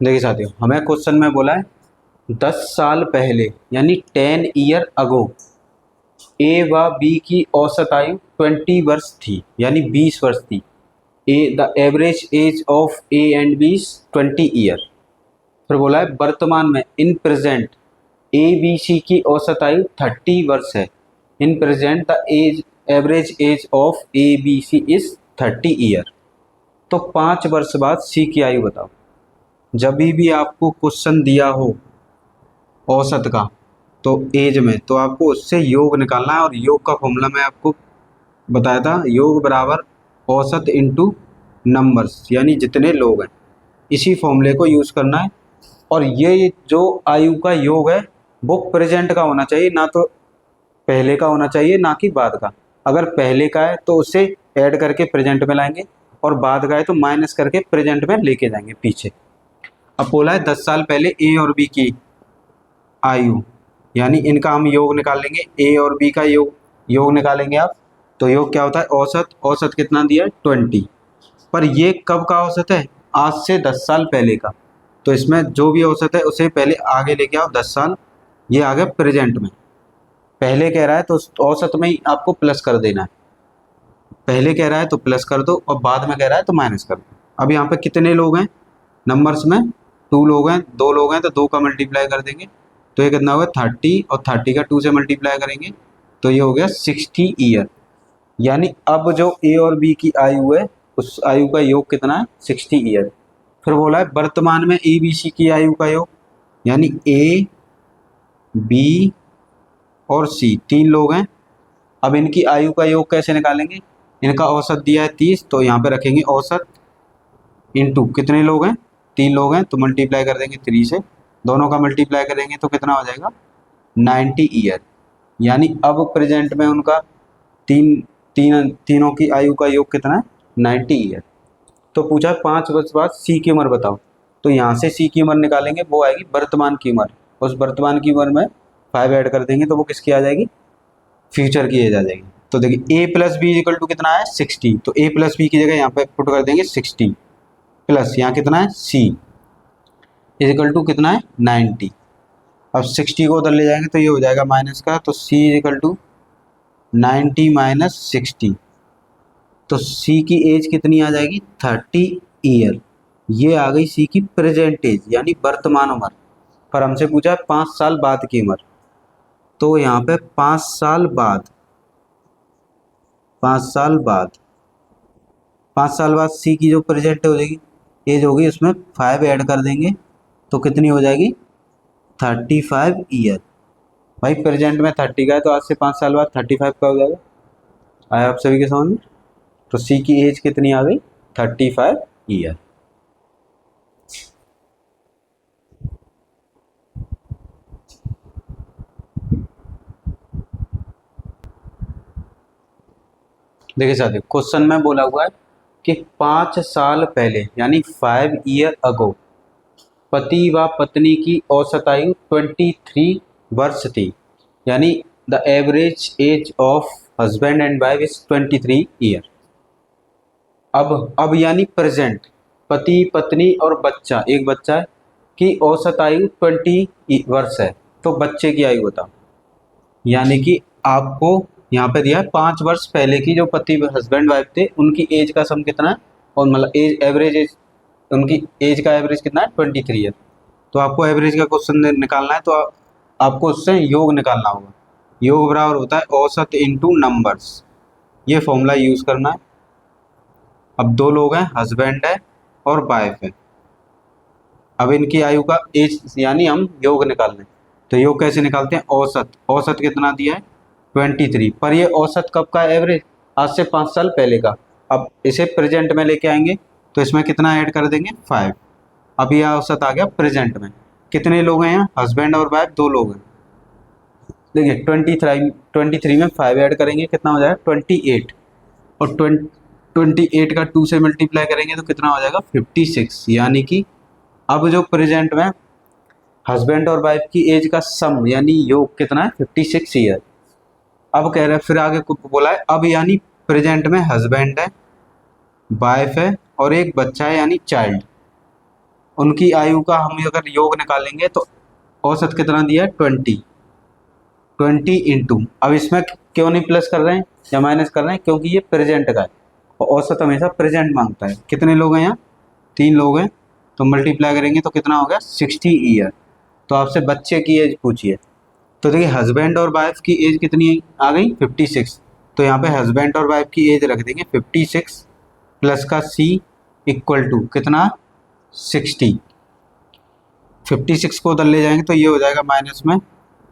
देखिए साथियों, हमें क्वेश्चन में बोला है 10 साल पहले यानी 10 ईयर अगो ए व बी की औसत आयु 20 वर्ष थी, यानी 20 वर्ष थी। The average age of A and B 20 year. फिर बोला है वर्तमान में इन प्रेजेंट ए बी सी की औसत आयु 30 वर्ष है। In present the average age of A B C is 30 year. तो 5 वर्ष बाद सी की आयु बताओ। जब भी आपको क्वेश्चन दिया हो औसत का तो एज में, तो आपको उससे योग निकालना है, और योग का फॉर्मूला मैं आपको बताया था, योग बराबर औसत इनटू नंबर्स, यानी जितने लोग हैं, इसी फॉर्मूले को यूज़ करना है। और ये जो आयु का योग है वो प्रेजेंट का होना चाहिए, ना तो पहले का होना चाहिए ना कि बाद का। अगर पहले का है तो उसे ऐड करके प्रेजेंट में लाएंगे, और बाद का है तो माइनस करके प्रेजेंट में लेके जाएंगे पीछे। अब बोला है 10 साल पहले ए और बी की आयु, यानी इनका हम योग निकाल लेंगे। ए और बी का योग निकालेंगे आप, तो योग क्या होता है औसत कितना दिया है 20, पर ये कब का औसत है, आज से 10 साल पहले का। तो इसमें जो भी औसत है उसे पहले आगे लेके आओ 10 साल, ये आ गया प्रेजेंट में। पहले कह रहा है तो औसत में ही आपको प्लस कर देना है, पहले कह रहा है तो प्लस कर दो और बाद में कह रहा है तो माइनस कर दो। अब यहाँ पे कितने लोग हैं नंबर्स में, 2 लोग हैं, 2 लोग हैं तो 2 का मल्टीप्लाई कर देंगे तो ये कितना होगा 30, और 30 का 2 से मल्टीप्लाई करेंगे तो ये हो गया 60 ईयर। यानी अब जो ए और बी की आयु है उस आयु का योग कितना है 60 ईयर। फिर बोला है वर्तमान में ए बी सी की आयु का योग, यानी ए बी और सी तीन लोग हैं। अब इनकी आयु का योग कैसे निकालेंगे, इनका औसत दिया है 30, तो यहाँ पे रखेंगे औसत इंटू कितने लोग हैं, तीन लोग हैं, तो मल्टीप्लाई कर देंगे 3 से, दोनों का मल्टीप्लाई करेंगे तो कितना हो जाएगा 90 ईयर। यानी अब प्रेजेंट में उनका तीनों की आयु का योग कितना है 90 ईयर। तो पूछा 5 वर्ष बाद सी की उम्र बताओ, तो यहाँ से सी की उम्र निकालेंगे, वो आएगी वर्तमान की उम्र। उस वर्तमान की उम्र में 5 ऐड कर देंगे तो वो किसकी आ जाएगी, फ्यूचर की एज आ जाएगी। तो देखिए ए प्लस बी इक्वल टू कितना है 60, तो ए प्लस बी की जगह यहाँ पे पुट कर देंगे 60 प्लस यहाँ कितना है सी इज इक्वल टू कितना है 90। अब 60 को उधर ले जाएंगे तो ये हो जाएगा माइनस का, तो सी इज इक्वल टू 90 माइनस 60, तो सी की एज कितनी आ जाएगी 30 ईयर। ये आ गई सी की प्रेजेंट एज यानी वर्तमान उम्र। पर हमसे पूछा है 5 साल बाद की उम्र, तो यहाँ पे 5 साल बाद 5 साल बाद 5 साल बाद सी की जो प्रेजेंट हो जाएगी एज होगी उसमें 5 ऐड कर देंगे तो कितनी हो जाएगी 35 ईयर। भाई प्रेजेंट में 30 का है तो आज से 5 साल बाद 35 का हो जाएगा। आया आप सभी के समझ में। तो सी की एज कितनी आ गई 35 ईयर। देखिए साथियों क्वेश्चन में बोला हुआ है कि 5 साल पहले यानी 5 ईयर अगो पति व पत्नी की औसत आयु 23 वर्ष थी, यानी the average age of husband and wife is 23 year. अब यानी प्रेजेंट पति पत्नी और बच्चा, एक बच्चा है, की औसत आयु 20 वर्ष है, तो बच्चे की आयु बताओ। यानी कि आपको यहाँ पे दिया है 5 वर्ष पहले की जो पति हस्बैंड वाइफ थे उनकी एज का सम कितना है, और मतलब एज एवरेज एज उनकी एज का एवरेज कितना है 23 ईयर। तो आपको एवरेज का क्वेश्चन निकालना है तो आपको उससे योग निकालना होगा। योग बराबर होता है औसत इंटू नंबर्स, ये फॉर्मूला यूज करना है। अब दो लोग हैं, हस्बैंड है और वाइफ है। अब इनकी आयु का एज यानी हम योग निकालने, तो योग कैसे निकालते हैं, औसत, औसत कितना दिया है 23, पर ये औसत कब का एवरेज, आज से 5 साल पहले का। अब इसे प्रेजेंट में लेके आएंगे तो इसमें कितना ऐड कर देंगे 5। अब यह औसत आ गया प्रेजेंट में। कितने लोग हैं यहाँ, हस्बैंड और वाइफ 2 लोग हैं। देखिए 23 में 5 ऐड करेंगे कितना हो जाएगा 28, और 28 का 2 से मल्टीप्लाई करेंगे तो कितना हो जाएगा 56। यानी कि अब जो प्रेजेंट में हस्बैंड और वाइफ की एज का सम यानी योग कितना है 56 ईयर। अब कह रहे हैं फिर आगे बोला है अब यानी प्रेजेंट में हस्बैंड है, वाइफ है और एक बच्चा है यानी चाइल्ड, उनकी आयु का हम अगर योग निकालेंगे तो औसत कितना दिया है 20 इंटू, अब इसमें क्यों नहीं प्लस कर रहे हैं या माइनस कर रहे हैं, क्योंकि ये प्रेजेंट का है और औसत हमेशा प्रेजेंट मांगता है। कितने लोग हैं यहाँ 3 लोग हैं, तो मल्टीप्लाई करेंगे तो कितना हो गया 60 ईयर। तो आपसे बच्चे की एज पूछिए, तो देखिए हस्बैंड और वाइफ की एज कितनी आ गई 56, तो यहाँ पे हस्बैंड और वाइफ की एज रख देंगे 56 प्लस का सी इक्वल टू कितना 60। 56 को उधर ले जाएंगे तो ये हो जाएगा माइनस में,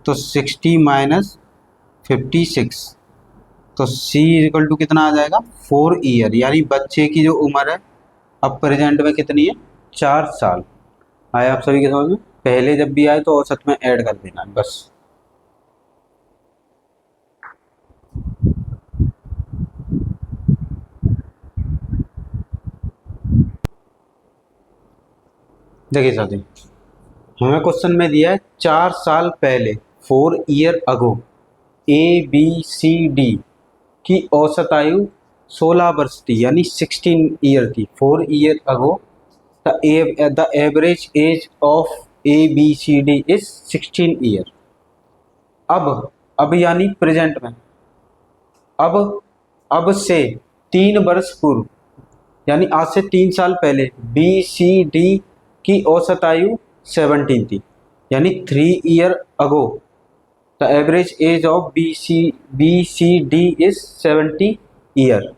तो 60 माइनस 56, तो सी इक्वल टू कितना आ जाएगा 4 ईयर। यानी बच्चे की जो उम्र है अब प्रेजेंट में कितनी है 4 साल। आए आप सभी के समझ में। पहले जब भी आए तो औसत में ऐड कर देना है बस। देखिए साथी हमें क्वेश्चन में दिया है 4 साल पहले 4 year ago A B C D की औसत आयु 16 वर्ष थी यानी 16 ईयर थी। 4 year ago the average age of A B C D is 16 year. अब यानी प्रेजेंट में अब से 3 वर्ष पूर्व यानी आज से 3 साल पहले बी सी डी की औसत आयु 17 थी, यानी 3 year ago the average age of B C D is 17 year.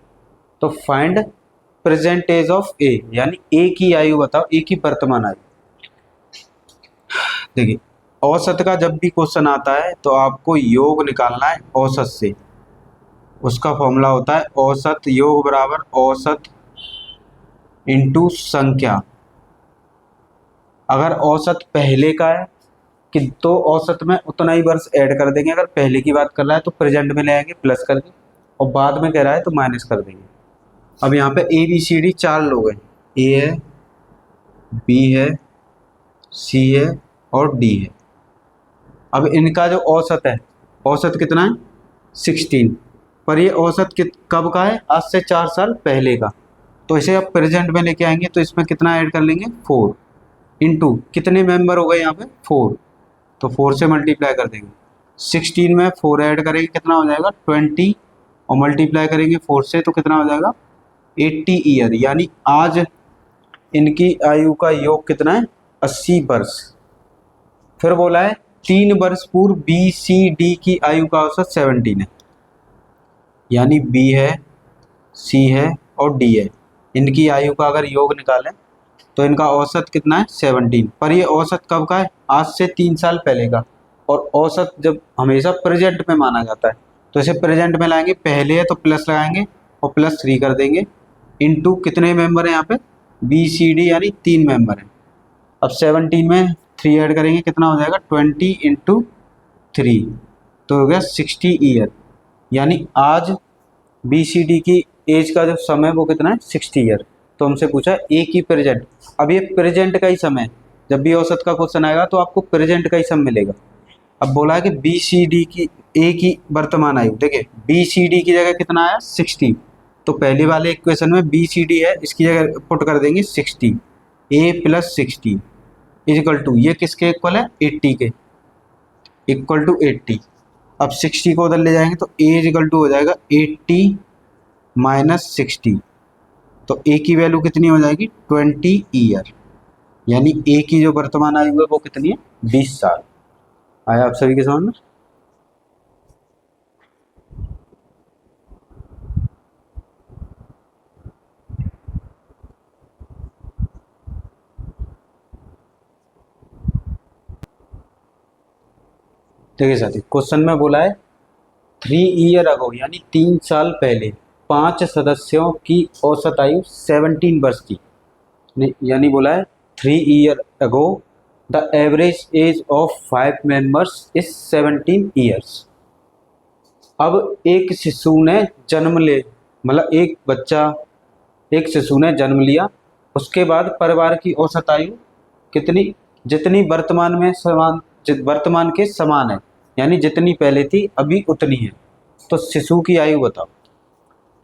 तो find present age of A, यानी ए की आयु बताओ, ए की वर्तमान आयु। देखिए औसत का जब भी क्वेश्चन आता है तो आपको योग निकालना है औसत से। उसका फॉर्मूला होता है औसत योग बराबर औसत इंटू संख्या। अगर औसत पहले का है कि तो औसत में उतना ही वर्ष ऐड कर देंगे, अगर पहले की बात कर रहा है तो प्रेजेंट में ले आएंगे प्लस करके, और बाद में कह रहा है तो माइनस कर देंगे। अब यहाँ पे ए बी सी डी 4 लोग हैं, ए है, बी है, सी है और डी है। अब इनका जो औसत है, औसत कितना है 16, पर ये औसत कब का है, आज से 4 साल पहले का। तो इसे अब प्रेजेंट में लेके आएंगे तो इसमें कितना ऐड कर लेंगे 4 इंटू कितने मेंबर हो गए यहाँ पे 4, तो 4 से मल्टीप्लाई कर देंगे। 16 में 4 ऐड करेंगे कितना हो जाएगा 20, और मल्टीप्लाई करेंगे 4 से तो कितना हो जाएगा 80 ईयर। यानी आज इनकी आयु का योग कितना है 80 वर्ष। फिर बोला है 3 वर्ष पूर्व बी सी डी की आयु का औसत 17 है, यानी बी है, सी है और डी है। इनकी आयु का अगर योग निकालें तो इनका औसत कितना है 17, पर ये औसत कब का है, आज से 3 साल पहले का। और औसत जब हमेशा प्रेजेंट में माना जाता है तो इसे प्रेजेंट में लाएंगे, पहले है तो प्लस लगाएंगे और +3 कर देंगे इंटू कितने मेंबर हैं यहाँ पे बी सी डी, यानी 3 मेंबर हैं। अब 17 में 3 ऐड करेंगे कितना हो जाएगा 20 इंटू 3, तो हो गया 60 ईयर। यानी आज बी सी डी की एज का जो समय वो कितना है 60 ईयर। तो हमसे पूछा ए की प्रेजेंट, अब ये प्रेजेंट का ही समय, जब भी औसत का क्वेश्चन आएगा तो आपको प्रेजेंट का ही समय मिलेगा। अब बोला है कि बी सी डी की ए की वर्तमान आयु, देखिए बी सी डी की जगह कितना आया 60, तो पहले वाले इक्वेशन में बी सी डी है, इसकी जगह पुट कर देंगे 60, ए प्लस 60 इक्वल टू, ये किसके इक्वल है 80 के, इक्वल टू 80। अब 60 को उधर ले जाएंगे तो ए इक्वल टू हो जाएगा 80 माइनस 60, तो ए की वैल्यू कितनी हो जाएगी 20 ईयर। यानी ए की जो वर्तमान आयु है वो कितनी है 20 साल। आया आप सभी के समझ में? देखिए साथी क्वेश्चन में बोला है 3 ईयर अगो, यानी 3 साल पहले 5 सदस्यों की औसत आयु 17 वर्ष की, यानी बोला है 3 year ago the average age of 5 members is 17 years. अब एक शिशु ने जन्म ले, मतलब एक बच्चा, एक शिशु ने जन्म लिया, उसके बाद परिवार की औसत आयु कितनी, जितनी वर्तमान में समान, वर्तमान के समान है, यानी जितनी पहले थी अभी उतनी है। तो शिशु की आयु बताओ।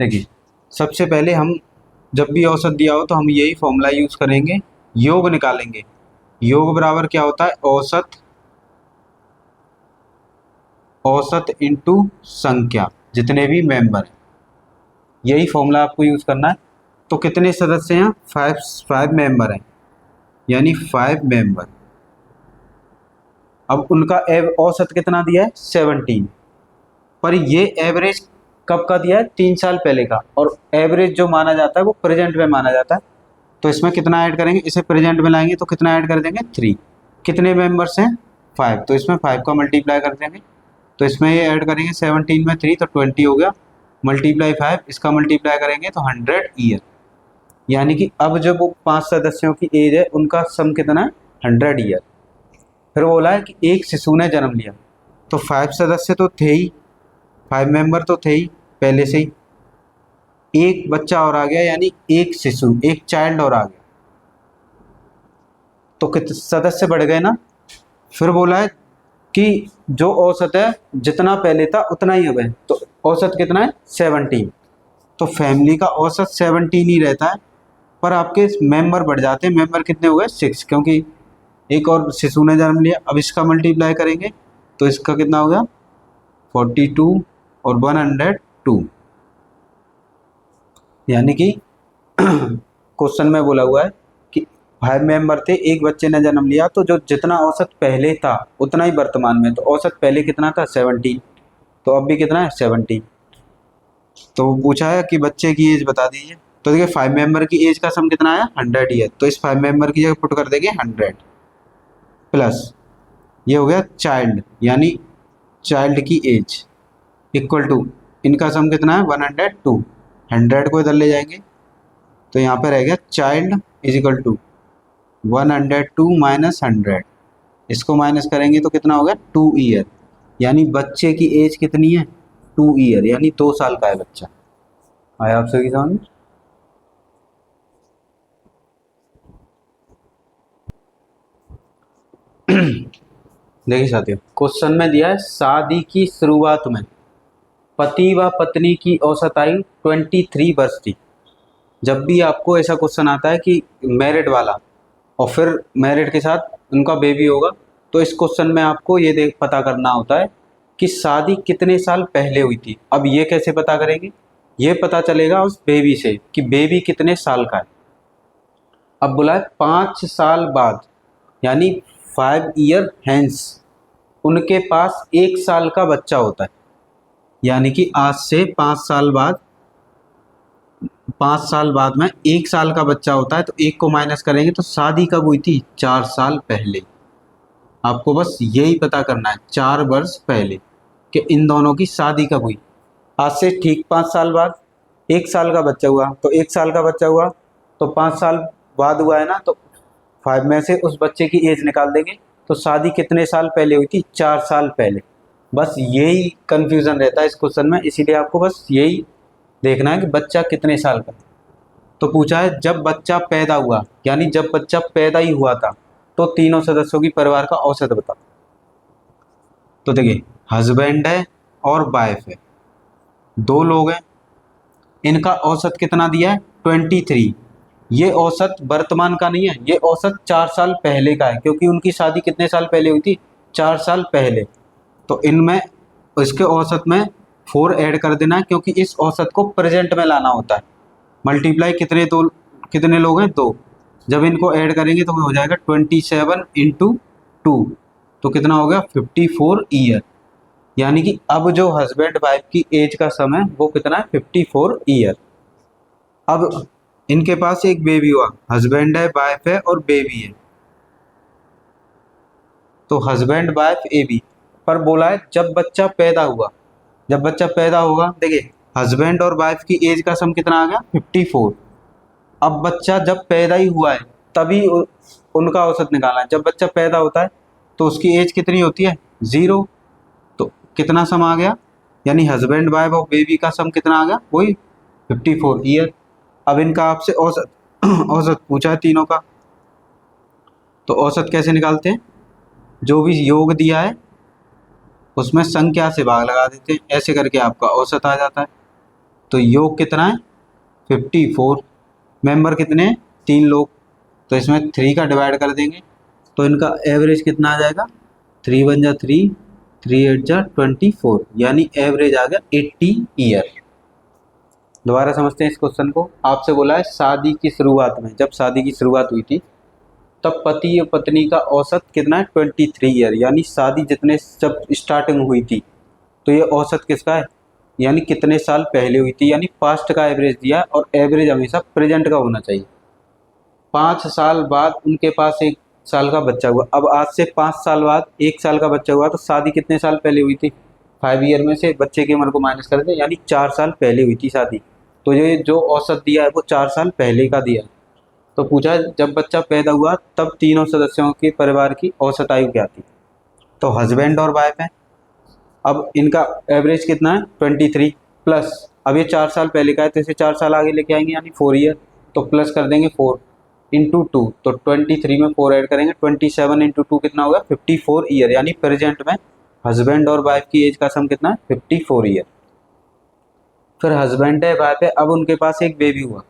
देखिए सबसे पहले हम जब भी औसत दिया हो तो हम यही फॉर्मूला यूज करेंगे, योग निकालेंगे। योग बराबर क्या होता है औसत, औसत इंटू संख्या, जितने भी मेंबर हैं, यही फॉर्मूला आपको यूज करना है। तो कितने सदस्य हैं 5 मेंबर हैं, यानी 5 मेंबर। अब उनका औसत कितना दिया है 17, पर ये एवरेज कब का दिया है 3 साल पहले का, और एवरेज जो माना जाता है वो प्रेजेंट में माना जाता है। तो इसमें कितना ऐड करेंगे, इसे प्रेजेंट में लाएंगे तो कितना ऐड कर देंगे 3। कितने मेंबर्स हैं 5, तो इसमें 5 का मल्टीप्लाई कर देंगे, तो इसमें ये ऐड करेंगे 17 में 3 तो 20 हो गया, मल्टीप्लाई 5, इसका मल्टीप्लाई करेंगे तो 100 ईयर। यानी कि अब जब वो 5 सदस्यों की एज है उनका सम कितना है 100 ईयर। फिर बोला है कि एक शिशु ने जन्म लिया, तो 5 सदस्य तो थे ही, 5 मेंबर तो थे ही पहले से ही, एक बच्चा और आ गया, यानी एक शिशु, एक चाइल्ड और आ गया, तो कितने सदस्य बढ़ गए ना। फिर बोला है कि जो औसत है जितना पहले था उतना ही अब है, तो औसत कितना है 17, तो फैमिली का औसत 17 ही रहता है, पर आपके मेंबर बढ़ जाते हैं। मेंबर कितने हो गए 6, क्योंकि एक और शिशु ने जन्म लिया। अब इसका मल्टीप्लाई करेंगे तो इसका कितना हो गया 42 और 102, यानी कि क्वेश्चन में बोला हुआ है कि 5 मेंबर थे, एक बच्चे ने जन्म लिया, तो जो जितना औसत पहले था उतना ही वर्तमान में, तो औसत पहले कितना था 17, तो अब भी कितना है 17। तो पूछा है कि बच्चे की एज बता दीजिए। तो देखिए 5 मेंबर की एज का सम कितना आया 100 ईयर, तो इस 5 मेंबर की जगह पुट कर देंगे 100 प्लस ये हो गया चाइल्ड यानी चाइल्ड की एज इक्वल टू इनका सम कितना है 102, 100 को इधर ले जाएंगे तो यहाँ पे रह गया child is equal to 102 minus 100, इसको माइनस करेंगे तो कितना हो गया 2 ईयर, यानी बच्चे की एज कितनी है 2 ईयर, यानी 2 साल का है बच्चा। आया आप सभी समझ में? देखिए साथियों, क्वेश्चन में दिया है शादी की शुरुआत में पति व पत्नी की औसत आयु 23 वर्ष थी। जब भी आपको ऐसा क्वेश्चन आता है कि मैरिड वाला और फिर मैरिड के साथ उनका बेबी होगा, तो इस क्वेश्चन में आपको ये देख पता करना होता है कि शादी कितने साल पहले हुई थी। अब ये कैसे पता करेंगे, ये पता चलेगा उस बेबी से कि बेबी कितने साल का है। अब बोला है 5 साल बाद यानी 5 ईयर हैंस उनके पास 1 साल का बच्चा होता है, यानी कि आज से 5 साल बाद में 1 साल का बच्चा होता है, तो 1 को माइनस करेंगे तो शादी कब हुई थी 4 साल पहले। आपको बस यही पता करना है 4 वर्ष पहले कि इन दोनों की शादी कब हुई। आज से ठीक 5 साल बाद 1 साल का बच्चा हुआ, तो 1 साल का बच्चा हुआ तो 5 साल बाद हुआ है ना, तो 5 में से उस बच्चे की एज निकाल देंगे तो शादी कितने साल पहले हुई थी 4 साल पहले। बस यही कंफ्यूजन रहता है इस क्वेश्चन में, इसीलिए आपको बस यही देखना है कि बच्चा कितने साल का। तो पूछा है जब बच्चा पैदा हुआ, यानी जब बच्चा पैदा ही हुआ था तो तीनों सदस्यों की परिवार का औसत बता। तो देखिए हस्बैंड है और वाइफ है, 2 लोग हैं, इनका औसत कितना दिया है 23। ये औसत वर्तमान का नहीं है, ये औसत 4 साल पहले का है, क्योंकि उनकी शादी कितने साल पहले हुई थी 4 साल पहले। तो इनमें इसके औसत में 4 ऐड कर देना है, क्योंकि इस औसत को प्रेजेंट में लाना होता है। मल्टीप्लाई कितने लोग हैं 2, जब इनको ऐड करेंगे तो हो जाएगा 27 इंटू 2, तो कितना हो गया 54 ईयर। यानी कि अब जो हस्बैंड वाइफ की एज का सम है वो कितना है 54 ईयर। अब इनके पास एक बेबी हुआ, हस्बैंड है वाइफ है और बेबी है, तो हस्बैंड वाइफ ए बी। पर बोला है जब बच्चा पैदा हुआ, जब बच्चा पैदा होगा, देखिए हस्बैंड और वाइफ की एज का सम कितना आ गया 54। अब बच्चा जब पैदा ही हुआ है तभी उनका औसत निकालना है। जब बच्चा पैदा होता है तो उसकी एज कितनी होती है 0, तो कितना सम आ गया, यानी हस्बैंड वाइफ और बेबी का सम कितना आ गया वही 54 ईयर। अब इनका आपसे औसत औसत पूछा है तीनों का, तो औसत कैसे निकालते हैं, जो भी योग दिया है उसमें संख्या से भाग लगा देते हैं, ऐसे करके आपका औसत आ जाता है। तो योग कितना है 54, मेंबर कितने हैं 3 लोग, तो इसमें 3 का डिवाइड कर देंगे तो इनका एवरेज कितना आ जाएगा 3 1 जा 3, 3 8 जा 24, यानी एवरेज आ गया 80 ईयर। दोबारा समझते हैं इस क्वेश्चन को। आपसे बोला है शादी की शुरुआत में, जब शादी की शुरुआत हुई थी तब पति और पत्नी का औसत कितना है 23 ईयर, यानी शादी जितने जब स्टार्टिंग हुई थी तो ये औसत किसका है, यानी कितने साल पहले हुई थी, यानी पास्ट का एवरेज दिया है और एवरेज हमेशा प्रेजेंट का होना चाहिए। 5 साल बाद उनके पास 1 साल का बच्चा हुआ। अब आज से 5 साल बाद 1 साल का बच्चा हुआ, तो शादी कितने साल पहले हुई थी 5 ईयर में से बच्चे की उम्र को माइनस कर दे, यानी 4 साल पहले हुई थी शादी। तो ये जो औसत दिया है वो 4 साल पहले का दिया है। तो पूछा जब बच्चा पैदा हुआ तब तीनों सदस्यों के परिवार की औसत आयु क्या थी। तो हस्बैंड और वाइफ है, अब इनका एवरेज कितना है 23 प्लस, अब ये 4 साल पहले का है तो इसे 4 साल आगे लेके आएंगे यानी 4 ईयर, तो प्लस कर देंगे 4 इंटू 2, तो 23 में 4 ऐड करेंगे 27 इंटू 2 कितना होगा 54 ईयर, यानी प्रेजेंट में हस्बैंड और वाइफ की एज का सम कितना है 54 ईयर। फिर हस्बैंड है वाइफ है, अब उनके पास एक बेबी हुआ,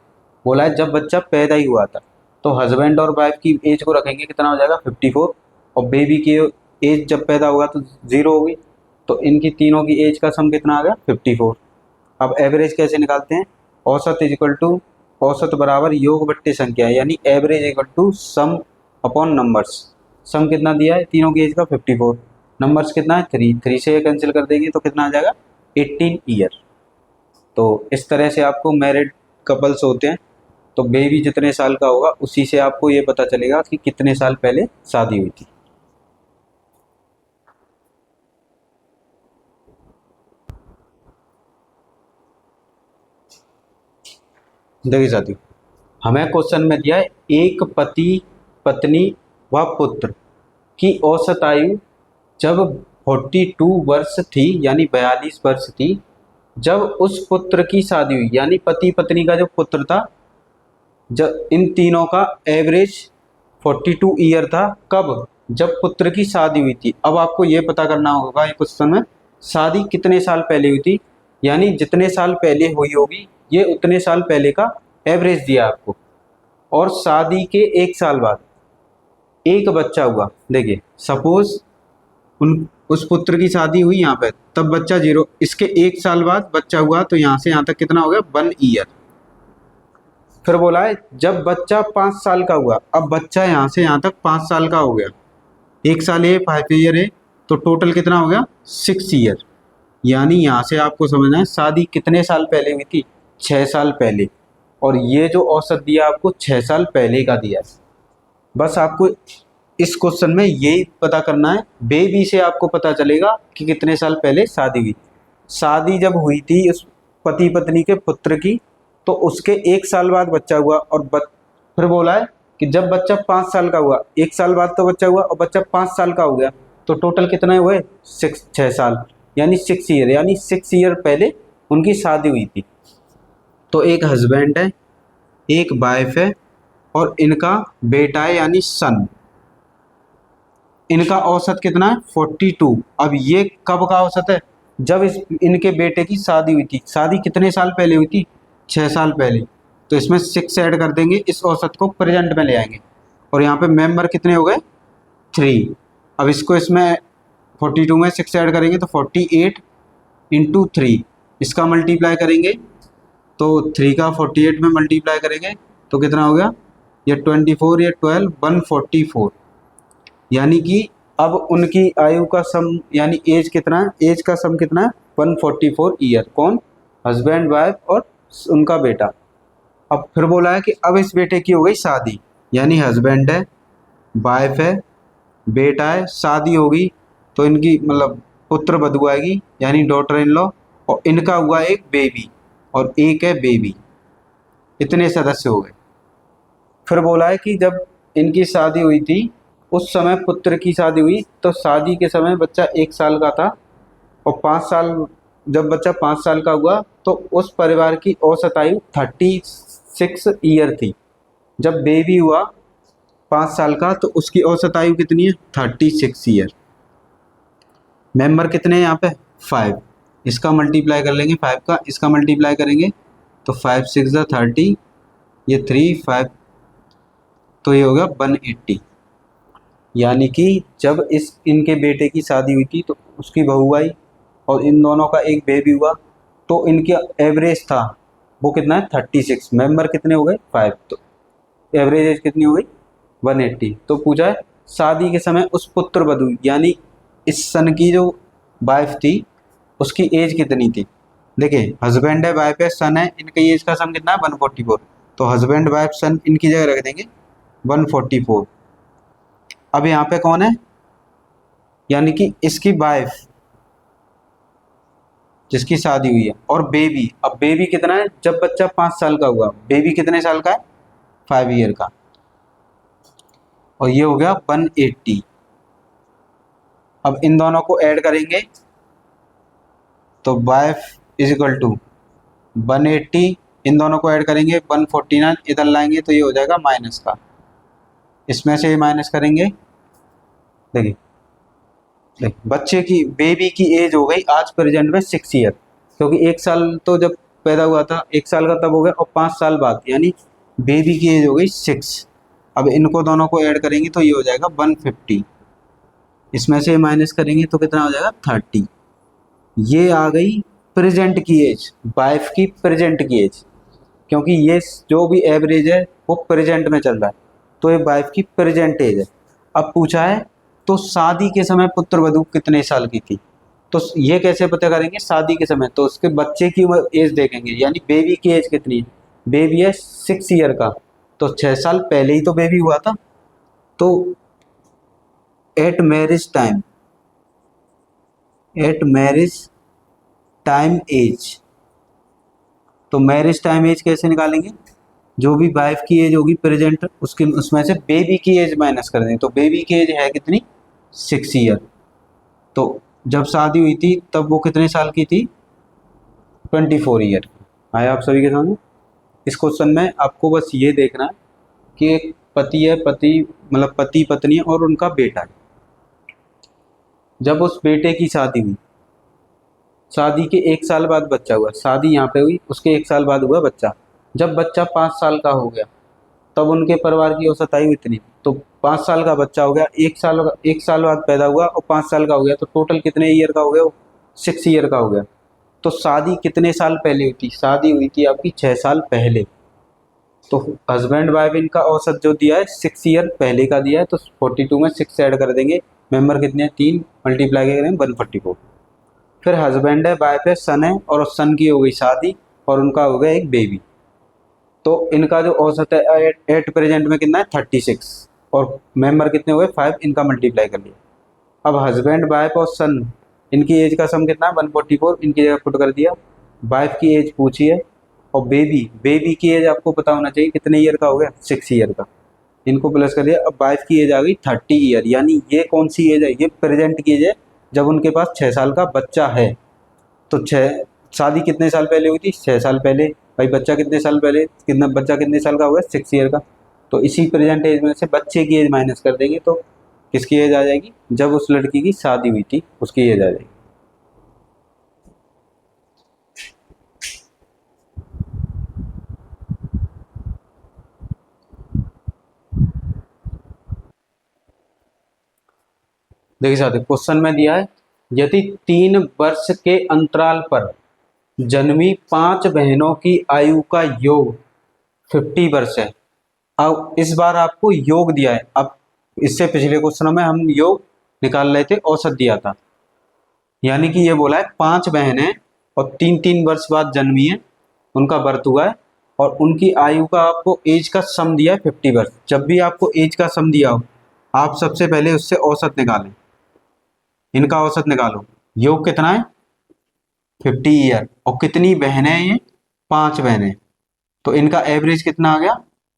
बोला है जब बच्चा पैदा ही हुआ था, तो हस्बैंड और वाइफ की एज को रखेंगे कितना हो जाएगा 54, और बेबी की एज जब पैदा हुआ तो 0 होगी, तो इनकी तीनों की एज का सम कितना आ गया 54। अब एवरेज कैसे निकालते हैं, औसत इज इक्वल टू औसत बराबर योग बट्टे संख्या, यानी average equal to sum upon numbers. Sum कितना दिया है तीनों की एज का 54, नंबर्स कितना है 3 से कैंसिल कर देंगे तो कितना आ जाएगा 18 ईयर। तो इस तरह से आपको मैरिड कपल्स होते हैं, तो बेबी जितने साल का होगा उसी से आपको ये पता चलेगा कि कितने साल पहले शादी हुई थी। देखिए साथियों, हमें क्वेश्चन में दिया है एक पति पत्नी व पुत्र की औसत आयु जब 42 वर्ष थी यानी 42 वर्ष थी, जब उस पुत्र की शादी हुई, यानी पति पत्नी का जो पुत्र था, जब इन तीनों का एवरेज 42 ईयर था, कब? जब पुत्र की शादी हुई थी। अब आपको ये पता करना होगा ये क्वेश्चन में शादी कितने साल पहले हुई थी, यानी जितने साल पहले हुई होगी ये उतने साल पहले का एवरेज दिया आपको, और शादी के 1 साल बाद एक बच्चा हुआ। देखिए सपोज उस पुत्र की शादी हुई यहाँ पे, तब बच्चा 0, इसके 1 साल बाद बच्चा हुआ, तो यहाँ से यहाँ तक कितना हो गया? 1 ईयर। फिर बोला है जब बच्चा 5 साल का हुआ, अब बच्चा यहाँ से यहाँ तक 5 साल का हो गया, 1 साल है 5 ईयर है, तो टोटल कितना हो गया? 6 ईयर। यानी यहाँ से आपको समझना है शादी कितने साल पहले हुई थी? 6 साल पहले। और ये जो औसत दिया आपको 6 साल पहले का दिया है। बस आपको इस क्वेश्चन में यही पता करना है, बेबी से आपको पता चलेगा कि कितने साल पहले शादी हुई। शादी जब हुई थी उस पति पत्नी के पुत्र की, तो उसके 1 साल बाद बच्चा हुआ, और फिर बोला है कि जब बच्चा 5 साल का हुआ, 1 साल बाद तो बच्चा हुआ और बच्चा 5 साल का हो गया, तो टोटल कितना हुए? 6 साल, यानी 6 ईयर, यानी 6 ईयर पहले उनकी शादी हुई थी। तो एक हस्बैंड है, एक वाइफ है, और इनका बेटा है यानी सन। इनका औसत कितना है? 42। अब ये कब का औसत है? जब इनके बेटे की शादी हुई थी। शादी कितने साल पहले हुई थी? 6 साल पहले। तो इसमें 6 ऐड कर देंगे, इस औसत को प्रेजेंट में ले आएंगे, और यहाँ पे मेंबर कितने हो गए? 3। अब इसको इसमें 42 में 6 ऐड करेंगे तो 48 इंटू 3, इसका मल्टीप्लाई करेंगे तो 3 का 48 में मल्टीप्लाई करेंगे तो कितना हो गया? ये 24, ये 12, 144। यानी कि अब उनकी आयु का सम, यानी एज कितना है? एज का सम कितना है? 144 ईयर। कौन? हस्बैंड वाइफ और उनका बेटा। अब फिर बोला है कि अब इस बेटे की हो गई शादी, यानी हस्बैंड है, वाइफ है, बेटा है, शादी होगी, तो इनकी मतलब पुत्र वधू आएगी यानी डॉटर इन लॉ, और इनका हुआ एक बेबी और एक है बेबी। इतने सदस्य हो गए। फिर बोला है कि जब इनकी शादी हुई थी उस समय पुत्र की शादी हुई, तो शादी के समय बच्चा 1 साल का था, और 5 साल, जब बच्चा 5 साल का हुआ तो उस परिवार की औसत आयु 36 ईयर थी। जब बेबी हुआ 5 साल का तो उसकी औसत आयु कितनी है? 36 ईयर। मेंबर कितने हैं यहाँ पे? 5। इसका मल्टीप्लाई कर लेंगे 5 का, इसका मल्टीप्लाई करेंगे तो 5 6 30, ये 3 5, तो ये हो गया 180। यानी कि जब इनके बेटे की शादी हुई थी तो उसकी बहू आई और इन दोनों का एक बेबी हुआ, तो इनका एवरेज था वो कितना है? 36। मेंबर कितने हो गए? 5, तो एवरेज एज कितनी हो गई? 180। तो पूछा है शादी के समय उस पुत्र वधू यानी इस सन की जो वाइफ थी उसकी एज कितनी थी। देखिए हस्बैंड है, वाइफ है, सन है, इनकी एज का सम कितना है? 144। तो हस्बैंड वाइफ सन इनकी जगह रख देंगे 144। अब यहाँ पे कौन है? यानी कि इसकी वाइफ जिसकी शादी हुई है, और बेबी। अब बेबी कितना है? जब बच्चा 5 साल का हुआ, बेबी कितने साल का है? 5 ईयर का, और ये हो गया 180। अब इन दोनों को ऐड करेंगे तो वाइफ इज इक्वल टू 180, इन दोनों को ऐड करेंगे 149, इधर लाएंगे तो ये हो जाएगा माइनस का, इसमें से ये माइनस करेंगे। देखिए बच्चे की, बेबी की एज हो गई आज प्रेजेंट में 6 ईयर, क्योंकि 1 साल तो जब पैदा हुआ था 1 साल का तब हो गया, और 5 साल बाद यानी बेबी की एज हो गई 6। अब इनको दोनों को ऐड करेंगे तो ये हो जाएगा 150, इसमें से माइनस करेंगे तो कितना हो जाएगा? 30। ये आ गई प्रेजेंट की एज, वाइफ की प्रेजेंट की एज, क्योंकि ये जो भी एवरेज है वो प्रेजेंट में चल रहा है, तो ये वाइफ की प्रेजेंट एज है। अब पूछा है तो शादी के समय पुत्र वधू कितने साल की थी, तो ये कैसे पता करेंगे? शादी के समय तो उसके बच्चे की एज देखेंगे, यानी बेबी की एज कितनी है। बेबी है 6 ईयर का, तो 6 साल पहले ही तो बेबी हुआ था। तो at marriage time, at marriage time age, तो मैरिज टाइम एज कैसे निकालेंगे? जो भी वाइफ की एज होगी प्रेजेंट, उसके उसमें से बेबी की एज माइनस कर देंगे। तो बेबी की एज है कितनी? 6 ईयर। तो जब शादी हुई थी तब वो कितने साल की थी? 24 ईयर। आया आप सभी के सामने। इस क्वेश्चन में आपको बस ये देखना है कि एक पति है, पति मतलब पति पत्नी है और उनका बेटा है। जब उस बेटे की शादी हुई, शादी के 1 साल बाद बच्चा हुआ, शादी यहाँ पे हुई, उसके 1 साल बाद हुआ बच्चा। जब बच्चा 5 साल का हो गया तब उनके परिवार की औसत आयु इतनी, तो 5 साल का बच्चा हो गया, 1 साल बाद पैदा हुआ और 5 साल का हो गया, तो टोटल कितने ईयर का हो गया? वो 6 ईयर का हो गया। तो शादी कितने साल पहले हुई थी? शादी हुई थी आपकी 6 साल पहले। तो हस्बैंड वाइफ इनका औसत जो दिया है 6 ईयर पहले का दिया है, तो 42 में 6 ऐड कर देंगे। मेंबर कितने हैं? 3 मल्टीप्लाई करेंगे 144। फिर हस्बैंड है, वाइफ है, सन है, और सन की हो गई शादी और उनका हो गया एक बेबी। तो इनका जो औसत है एट प्रेजेंट में कितना है? 36। और मेंबर कितने हुए? 5। इनका मल्टीप्लाई कर लिया। अब हस्बैंड वाइफ और सन, इनकी एज का सम कितना है? 144। इनकी जगह पुट कर दिया। वाइफ की एज पूछी है और बेबी, बेबी की एज आपको पता होना चाहिए कितने ईयर का हो गया? 6 ईयर का। इनको प्लस कर दिया। अब वाइफ की एज आ गई 30 ईयर, यानी ये कौन सी एज है? ये प्रेजेंट की एज है जब उनके पास 6 साल का बच्चा है। तो शादी कितने साल पहले हुई थी? 6 साल पहले। भाई बच्चा कितने साल पहले, कितना बच्चा कितने साल का हुआ? 6 ईयर का। तो इसी प्रेजेंट एज में से बच्चे की एज माइनस कर देंगे, तो किसकी एज आ जाएगी? जब उस लड़की की शादी हुई थी उसकी एज आ जाएगी। देखिए साथियों, क्वेश्चन में दिया है यदि 3 वर्ष के अंतराल पर जन्मी 5 बहनों की आयु का योग 50 वर्ष है। अब इस बार आपको योग दिया है। अब इससे पिछले क्वेश्चनों में हम योग निकाल रहे थे, औसत दिया था। यानी कि ये बोला है 5 बहन है और 3-3 वर्ष बाद जन्मी है, उनका बर्थ हुआ है, और उनकी आयु का आपको एज का सम दिया है 50 वर्ष। जब भी आपको एज का सम दिया हो, आप सबसे पहले उससे औसत निकालें। इनका औसत निकालो। योग कितना है? 50 ईयर। और कितनी बहनें हैं ये? 5 बहनें। तो इनका एवरेज कितना आ गया?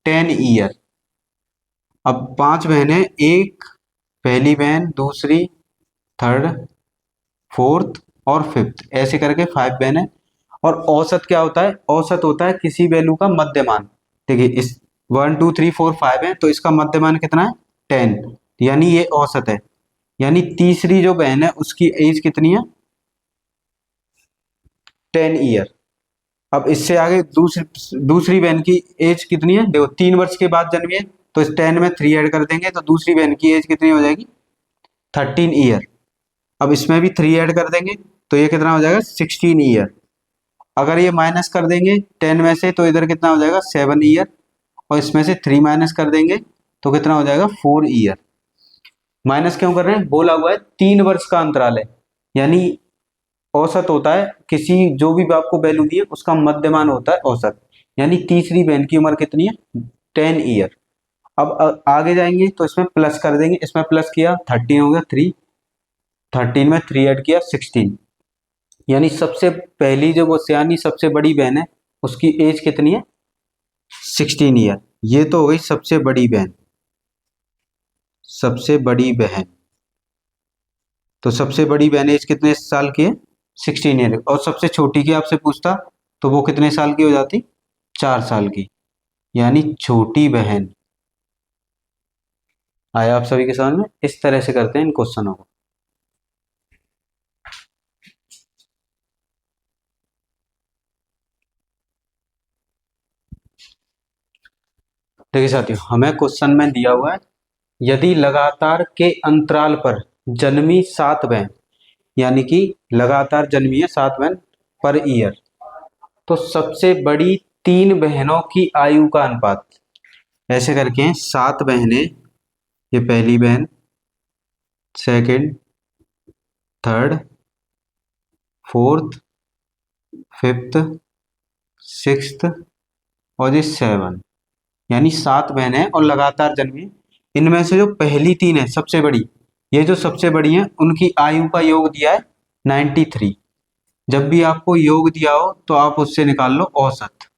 10 ईयर। अब 5 बहनें, एक पहली बहन, दूसरी, थर्ड, फोर्थ और फिफ्थ, ऐसे करके 5 बहनें। और औसत क्या होता है? औसत होता है किसी वैल्यू का मध्यमान। देखिए इस 1 2 3 4 5 है, तो इसका मध्यमान कितना है? 10, यानी ये औसत है। यानी तीसरी जो बहन है उसकी एज कितनी है? 10 ईयर। अब इससे आगे दूसरी दूसरी बहन की एज कितनी है? देखो 3 वर्ष के बाद जन्मी है, तो इस 10 में 3 ऐड कर देंगे, तो दूसरी बहन की एज कितनी हो जाएगी? 13 ईयर। अब इसमें भी 3 ऐड कर देंगे, तो ये कितना हो जाएगा? 16 ईयर। अगर ये माइनस कर देंगे 10 में से, तो इधर कितना हो जाएगा? 7 ईयर। और इसमें से 3 माइनस कर देंगे तो कितना हो जाएगा? 4 ईयर। माइनस क्यों कर रहे हैं? बोला हुआ है 3 वर्ष का अंतराल है, यानी औसत होता है किसी जो भी आपको वैल्यू दी है उसका मध्यमान होता है औसत। यानी तीसरी बहन की उम्र कितनी है? 10 ईयर। अब आगे जाएंगे तो इसमें प्लस कर देंगे। इसमें प्लस किया 13 हो गया, 3, 13 में 3 ऐड किया 16। यानी सबसे पहली जो वो सियानी सबसे बड़ी बहन है उसकी एज कितनी है? 16 ईयर। ये तो हो गई सबसे बड़ी बहन, सबसे बड़ी बहन। तो सबसे बड़ी बहन एज कितने साल की है? 16 ईयर। और सबसे छोटी की आपसे पूछता तो वो कितने साल की हो जाती? 4 साल की, यानी छोटी बहन। आया आप सभी के समझ में? इस तरह से करते हैं इन क्वेश्चनों को। देखिए साथियों, हमें क्वेश्चन में दिया हुआ है यदि लगातार के अंतराल पर जन्मी 7 बहन, यानी कि लगातार जन्मी है 7 बहन पर ईयर, तो सबसे बड़ी 3 बहनों की आयु का अनुपात। ऐसे करके हैं 7 बहनें, ये पहली बहन, second, third, fourth, fifth, sixth और ये 7, यानी 7 बहनें हैं और लगातार जन्मी। इनमें से जो पहली 3 है सबसे बड़ी, ये जो सबसे बड़ी हैं उनकी आयु का योग दिया है 93। जब भी आपको योग दिया हो तो आप उससे निकाल लो औसत।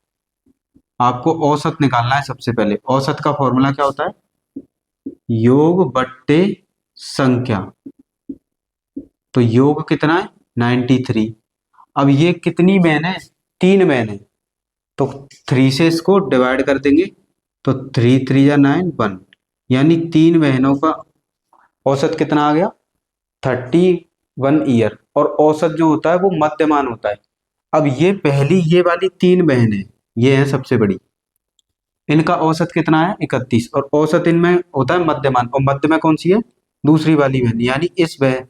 आपको औसत निकालना है सबसे पहले। औसत का फॉर्मूला क्या होता है? योग बट्टे संख्या। तो योग कितना है? 93। अब ये कितनी बहन है? 3 बहन है, तो 3 से इसको डिवाइड कर देंगे तो 3 3 या 9 1, यानी 3 बहनों का औसत कितना आ गया? 31 ईयर। और औसत जो होता है वो मध्यमान होता है। अब ये वाली 3 बहनें, ये है सबसे बड़ी, इनका औसत कितना है? 31। और औसत इनमें होता है मध्यमान, और मध्य में कौन सी है? दूसरी वाली बहन, यानी इस बहन,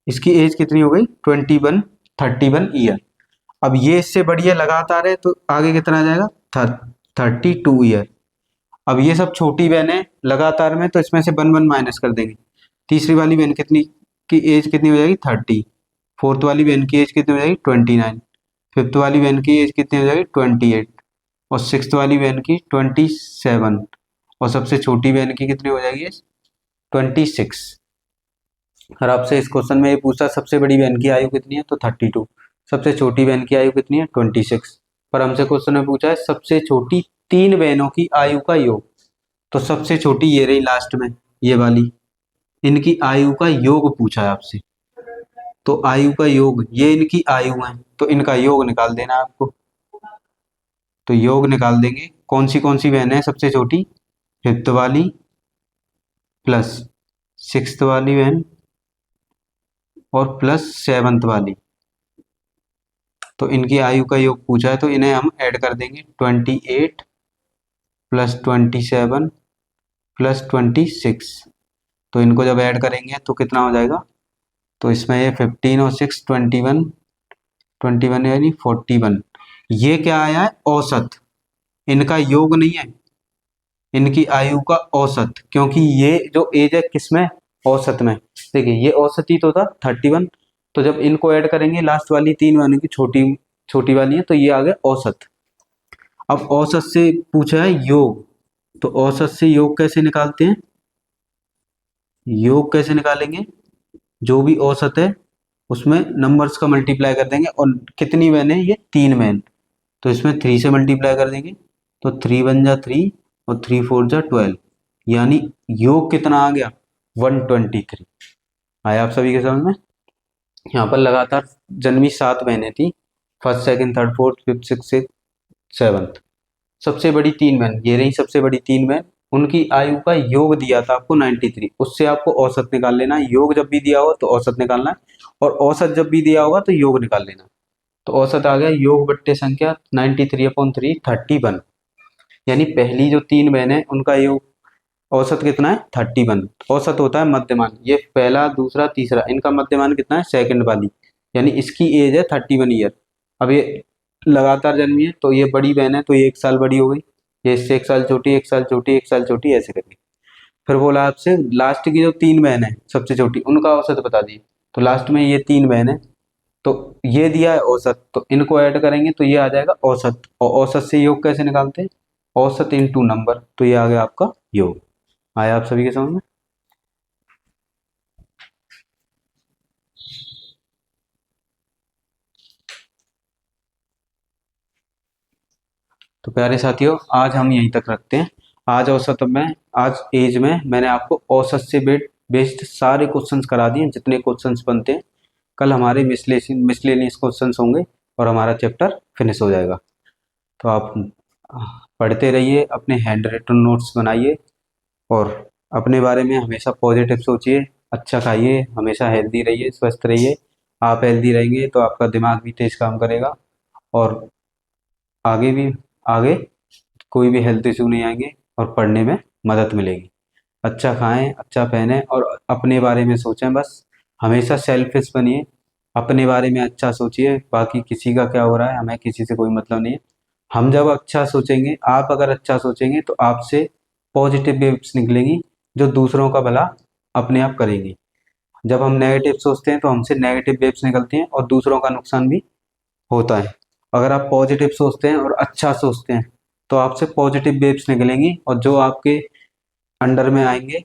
इसकी एज कितनी हो गई? 31 ईयर। अब ये इससे बड़ी है, लगातार है, तो आगे कितना आ जाएगा? 32 ईयर। अब ये सब छोटी बहनें लगातार में, तो इसमें से 1 1 माइनस कर देंगे। तीसरी वाली बहन कितनी की एज कितनी हो जाएगी? 30। फोर्थ वाली बहन की एज कितनी हो जाएगी? 29। फिफ्थ वाली बहन की एज कितनी हो जाएगी? 28। और सिक्स्थ वाली बहन की 27। और सबसे छोटी बहन की कितनी हो जाएगी? 26। और आपसे इस क्वेश्चन में ये पूछा सबसे बड़ी बहन की आयु कितनी है, तो 32। सबसे छोटी बहन की आयु कितनी है? 26। पर हमसे क्वेश्चन में पूछा है सबसे छोटी 3 बहनों की आयु का योग। तो सबसे छोटी ये रही लास्ट में, ये वाली, इनकी आयु का योग पूछा है आपसे। तो आयु का योग, ये इनकी आयु है, तो इनका योग निकाल देना है आपको। तो योग निकाल देंगे। कौन सी बहन है सबसे छोटी? फिफ्थ वाली प्लस सिक्स्थ वाली बहन और प्लस सेवंथ वाली। तो इनकी आयु का योग पूछा है, तो इन्हें हम ऐड कर देंगे। 28 प्लस 27 प्लस 26। तो इनको जब ऐड करेंगे तो कितना हो जाएगा? तो इसमें ये 15 और 6 21, 21 यानी 41। ये क्या आया है? औसत। इनका योग नहीं है, इनकी आयु का औसत, क्योंकि ये जो एज है किसमें? औसत में। देखिए ये औसत ही तो था 31, तो जब इनको ऐड करेंगे लास्ट वाली 3 वाली की छोटी छोटी वाली है, तो ये आ गया औसत। अब औसत से पूछा है योग, तो औसत से योग कैसे निकालते हैं? योग कैसे निकालेंगे? जो भी औसत है उसमें नंबर्स का मल्टीप्लाई कर देंगे। और कितनी बहन है? ये 3 बहन, तो इसमें 3 से मल्टीप्लाई कर देंगे तो 3 1 जा 3 और 3 4 जा 12, यानी योग कितना आ गया? 123। आया आप सभी के समझ में? यहाँ पर लगातार जन्मी 7 बहनें थी, first second third fourth fifth six seventh. सबसे बड़ी 3 बहन ये रही, सबसे बड़ी 3 बहन, उनकी आयु का योग दिया था आपको 93। उससे आपको औसत निकाल लेना है। योग जब भी दिया हो तो औसत निकालना है, और औसत जब भी दिया होगा तो योग निकाल लेना। तो औसत आ गया योग बट्टे संख्या 93/3 31, यानी पहली जो 3 बहनें उनका योग औसत कितना है? 31। औसत होता है मध्यमान। ये पहला दूसरा तीसरा, इनका मध्यमान कितना है? सेकंड वाली, यानी इसकी एज है 31 ईयर। अब ये लगातार जन्मी है, तो ये बड़ी बहन है, तो ये 1 साल बड़ी हो गई। ये इससे 1 साल छोटी, 1 साल छोटी, 1 साल छोटी, ऐसे करके। फिर बोला आपसे लास्ट की जो 3 बहन है सबसे छोटी, उनका औसत बता दिए। तो लास्ट में ये 3 बहन है, तो ये दिया है औसत, तो इनको ऐड करेंगे तो ये आ जाएगा औसत। और औसत से योग कैसे निकालते हैं? औसत इंटू नंबर, तो ये आ गया आपका योग। आया आप सभी के समझ में? तो प्यारे साथियों, आज हम यहीं तक रखते हैं। आज औसत में, आज एज में मैंने आपको औसत से बेस्ड सारे क्वेश्चंस करा दिए, जितने क्वेश्चंस बनते हैं। कल हमारे मिसलेनियस क्वेश्चंस होंगे और हमारा चैप्टर फिनिश हो जाएगा। तो आप पढ़ते रहिए, अपने हैंड रिटन नोट्स बनाइए, और अपने बारे में हमेशा पॉजिटिव सोचिए, अच्छा खाइए, हमेशा हेल्दी रहिए, स्वस्थ रहिए। आप हेल्दी रहेंगे तो आपका दिमाग भी तेज काम करेगा, और आगे भी, आगे कोई भी हेल्थ इशू नहीं आएंगे, और पढ़ने में मदद मिलेगी। अच्छा खाएं, अच्छा पहने, और अपने बारे में सोचें बस। हमेशा सेल्फिश बनिए, अपने बारे में अच्छा सोचिए, बाकी किसी का क्या हो रहा है हमें किसी से कोई मतलब नहीं है। हम जब अच्छा सोचेंगे, आप अगर अच्छा सोचेंगे, तो आपसे पॉजिटिव वेव्स निकलेंगी जो दूसरों का भला अपने आप करेंगी। जब हम नेगेटिव सोचते हैं तो हमसे नेगेटिव वेव्स निकलती हैं और दूसरों का नुकसान भी होता है। अगर आप पॉजिटिव सोचते हैं और अच्छा सोचते हैं तो आपसे पॉजिटिव वेव्स निकलेंगी और जो आपके अंडर में आएंगे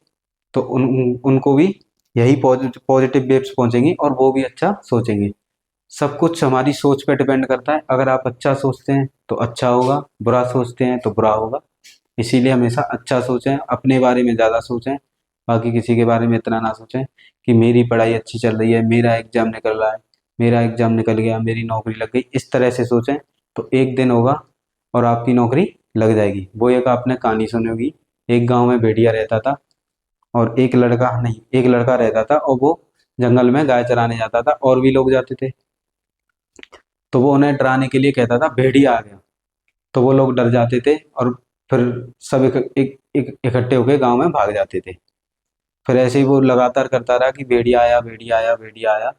तो उनको भी यही पॉजिटिव वेव्स पहुंचेंगी और वो भी अच्छा सोचेंगे। सब कुछ हमारी सोच पे डिपेंड करता है। अगर आप अच्छा सोचते हैं तो अच्छा होगा, बुरा सोचते हैं तो बुरा होगा। इसीलिए हमेशा अच्छा सोचें, अपने बारे में ज़्यादा सोचें, बाकी किसी के बारे में इतना ना सोचें कि मेरी पढ़ाई अच्छी चल रही है, मेरा एग्ज़ाम निकल रहा है, मेरा एग्ज़ाम निकल गया, मेरी नौकरी लग गई। इस तरह से सोचें तो एक दिन होगा और आपकी नौकरी लग जाएगी। वो एक आपने कहानी सुनी होगी, एक गांव में भेड़िया रहता था और एक लड़का रहता था और वो जंगल में गाय चराने जाता था और भी लोग जाते थे। तो वो उन्हें डराने के लिए कहता था भेड़िया आ गया। तो वो लोग डर जाते थे और फिर सब इकट्ठे होकर गांव में भाग जाते थे। फिर ऐसे ही वो लगातार करता रहा कि भेड़िया आया, भेड़िया आया, भेड़िया आया।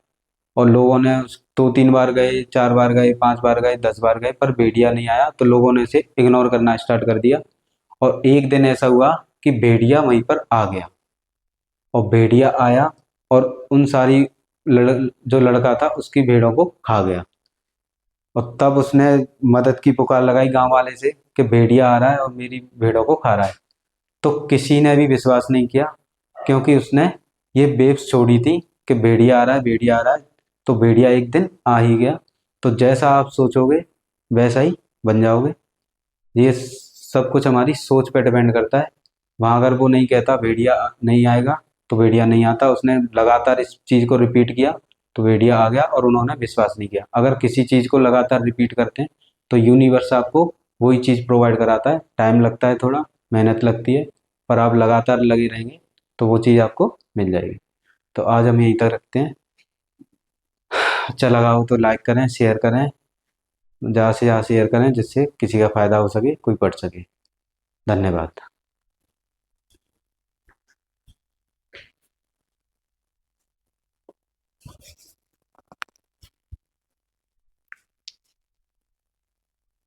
और लोगों ने 2-3 बार गए, 4 बार गए, 5 बार गए, 10 बार गए, पर भेड़िया नहीं आया। तो लोगों ने इसे इग्नोर करना स्टार्ट कर दिया। और एक दिन ऐसा हुआ कि भेड़िया वहीं पर आ गया और भेड़िया आया और उन सारी जो लड़का था उसकी भेड़ों को खा गया। और तब उसने मदद की पुकार लगाई गांव वाले से कि भेड़िया आ रहा है और मेरी भेड़ों को खा रहा है। तो किसी ने भी विश्वास नहीं किया, क्योंकि उसने ये वेव्स छोड़ी थी कि भेड़िया आ रहा है, भेड़िया आ रहा है। तो भेड़िया एक दिन आ ही गया। तो जैसा आप सोचोगे वैसा ही बन जाओगे। ये सब कुछ हमारी सोच पे डिपेंड करता है। वहाँ अगर वो नहीं कहता भेड़िया नहीं आएगा तो भेड़िया नहीं आता, उसने लगातार इस चीज़ को रिपीट किया तो भेड़िया आ गया और उन्होंने विश्वास नहीं किया। अगर किसी चीज़ को लगातार रिपीट करते हैं तो यूनिवर्स आपको वही चीज़ प्रोवाइड कराता है। टाइम लगता है, थोड़ा मेहनत लगती है, पर आप लगातार लगे रहेंगे तो वो चीज़ आपको मिल जाएगी। तो आज हम यहीं तक रखते हैं। अच्छा लगा हो तो लाइक करें, शेयर करें, ज़्यादा से ज़्यादा शेयर करें जिससे किसी का फ़ायदा हो सके, कोई पढ़ सके। धन्यवाद।